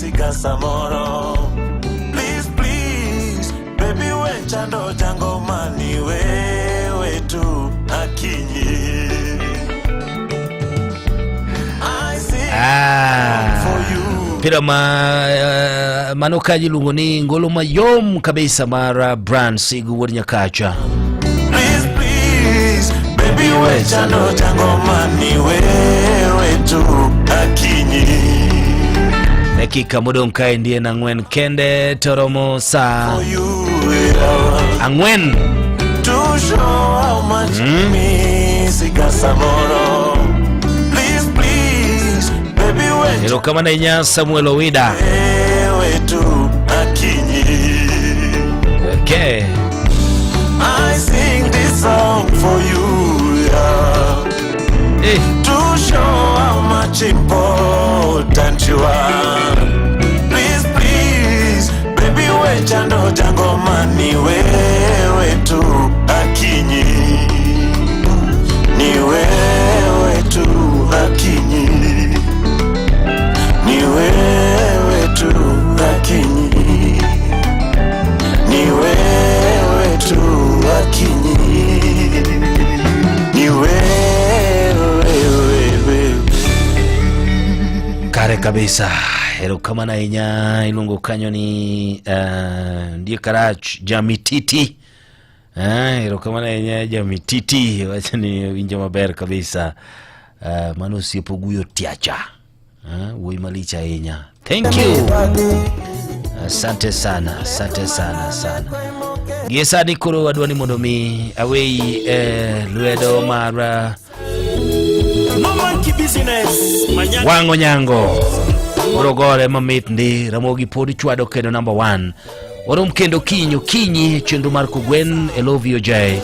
Ikasamoro. Please, please, baby, we chando jango mani, wewe tu Akinyi. I sing for Opira manokaji lungo ni ngolo mayom kabisa mara brand sigu wadi nyakacha. Please, baby wecha no jango mani wewe tu akinyi. Dakika mudonkai ndiye na ngwen kende toromo sa angwen To show how much misika samoro. Please, please, baby wecha Hero kama na inya Samuel Owida wewe tu akinyi. Okay, I sing this song for you, yeah. To show how much important you are. Please, please, baby, wecha ndo jango mani wewe tu akinyi. Ni wewe tu akinyi. Ni wewe tu akinyi. Ni wewe tu akinyi. Ni wewe. kare kabisa. Hero kama na inya ilungo kanyo ni ndiye karach jamititi. Hero kama na inya jamititi. Wacha ni winja maber kabisa. Manu sipo guyo tiacha. Uimalicha inya. Thank you. Asante sana, asante sana sana. Giesa ni kuro wadwani mondomi awei luedo mara Wango Nyango Morogore mamit ndi Ramogi podi chwado kendo number 1 Warum kendo kinyi chendu Marco Gwen Elovio J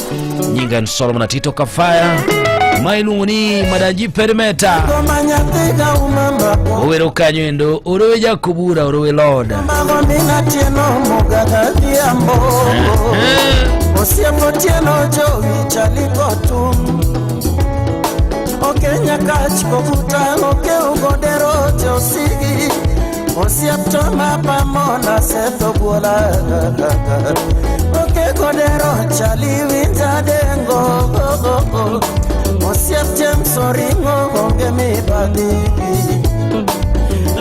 Nyingan Solomon Tito Kafaya Mailungu ni Madanji Perimeta Owero kanyo endo Orowe Jakubura Orowe Lord Osiemo tieno jowi chalikotum Okenya kach kokuta oke ugodero josigi Osiepto mapa mona seto guola Oke godero chali winta dengo Osieptem soringo onge mi badi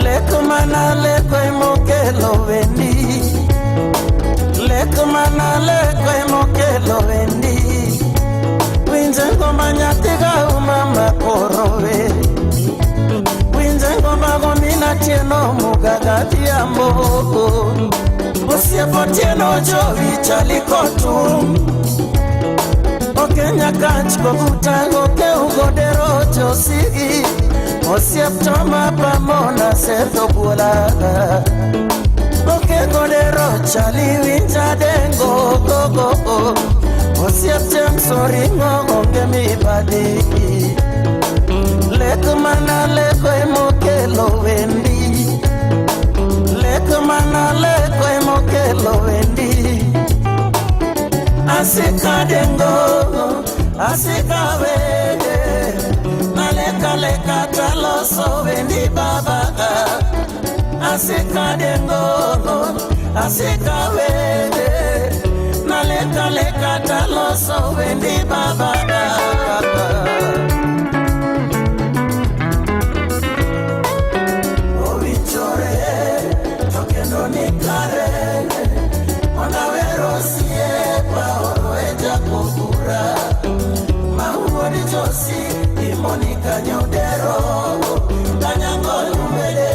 Leko mana leko imokelo wendi Leko mana leko imokelo wendi Winjengo manyatiga umama korowe Winjengo magomina tieno mugaga diambo Osiepo tieno jovi chalikotum Okenya kach kokuta oke ugodero josigi Osiepto mapa mona setho buola Oke godero chali winja dengo go Osieptem soringo onge mi badi Leko mana leko imokelo wendi Leko mana leko imokelo wendi Asika dengo, asika wege Naleka leka taloso wendi babaga Asika dengo, asika wege Naleka leka taloso wendi babaga Ovichore, tokendo nikare Onawero siye kwa oroeja kukura Mahuo ni josi, imonika nyodero Kanyango lumele,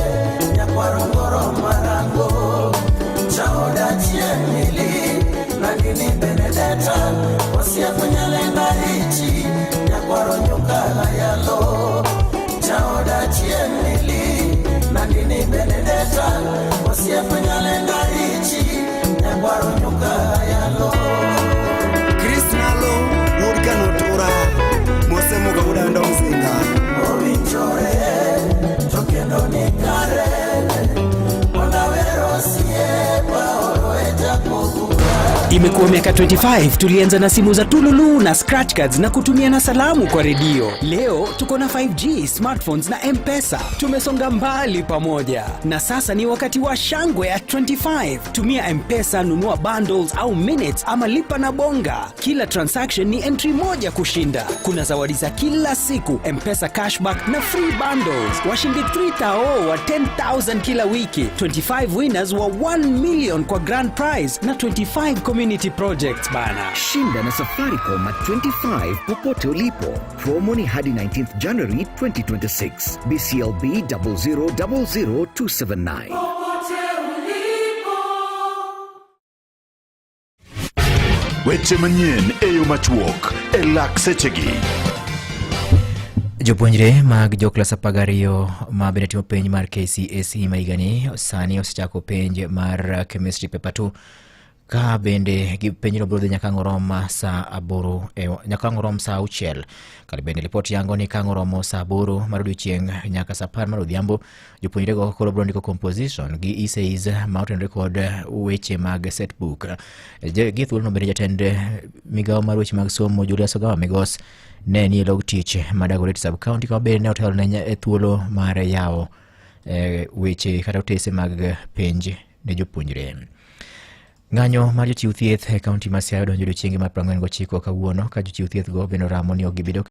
nyakwarongoro marango Chaoda chiemili, nagini Benedetta Osiepo nyalenda hichi, nyakwaro nyukala yalo Chaoda chiemili, nagini Benedetta Osiepo nyalenda hichi, nyakwaro nyukala yalo Krisnalo, Murka Notura Mose Muga Udando Mzinga Ovichore, tokendo nikare Onawero siye kwa oroeja kukura Imekuwa miaka 25 tulianza na simu za tululu na scratch cards na kutumia na salamu kwa redio. Leo tuko na 5G, smartphones na M-Pesa. Tumesonga mbali pamoja. Na sasa ni wakati wa shangwe ya 25. Tumia M-Pesa, nunua bundles au minutes ama lipa na bonga. Kila transaction ni entry moja kushinda. Kuna zawadi za kila siku, M-Pesa cashback na free bundles. Washindi 3,000 wa 10,000 kila wiki. 25 winners wa 1 million kwa grand prize na 25 community projects bana. Shinda na Safaricom at 25 popote ulipo. Promo ni hadi 19th January 2026. BCLB 0000279. Weche manyien eyo machuok elak sechegi. Jopuonjre mag joklas 12 ma bende timo penj mar KCSE maigani sani osechako penj mar chemistry paper 2 ka bende penjno biro dhi nyaka ng'orom saa 8 nyaka ng'orom saa 6 kali bende ripot yango ni ka ng'oromo saa 8 mar odiechieng' nyaka saa 10 mar odhiambo jopuonjre go koro biro ndiko composition gi essays ma otenore kod weche mag setbook. Gi thuolo no bende jatend migawo mar weche mag somo Julius Ogawa Migos ne ni log tich Dagoretti sub county ka bende ne otelo ne thuolo mar yawo weche kata otese mag penj ne jopuonjre. Ng'anyo mar jochiw thieth e kaunti ma Siaya donjo odiechienge mar 49 kawuono ka jochiw thieth go bende ramo ni ok gibedo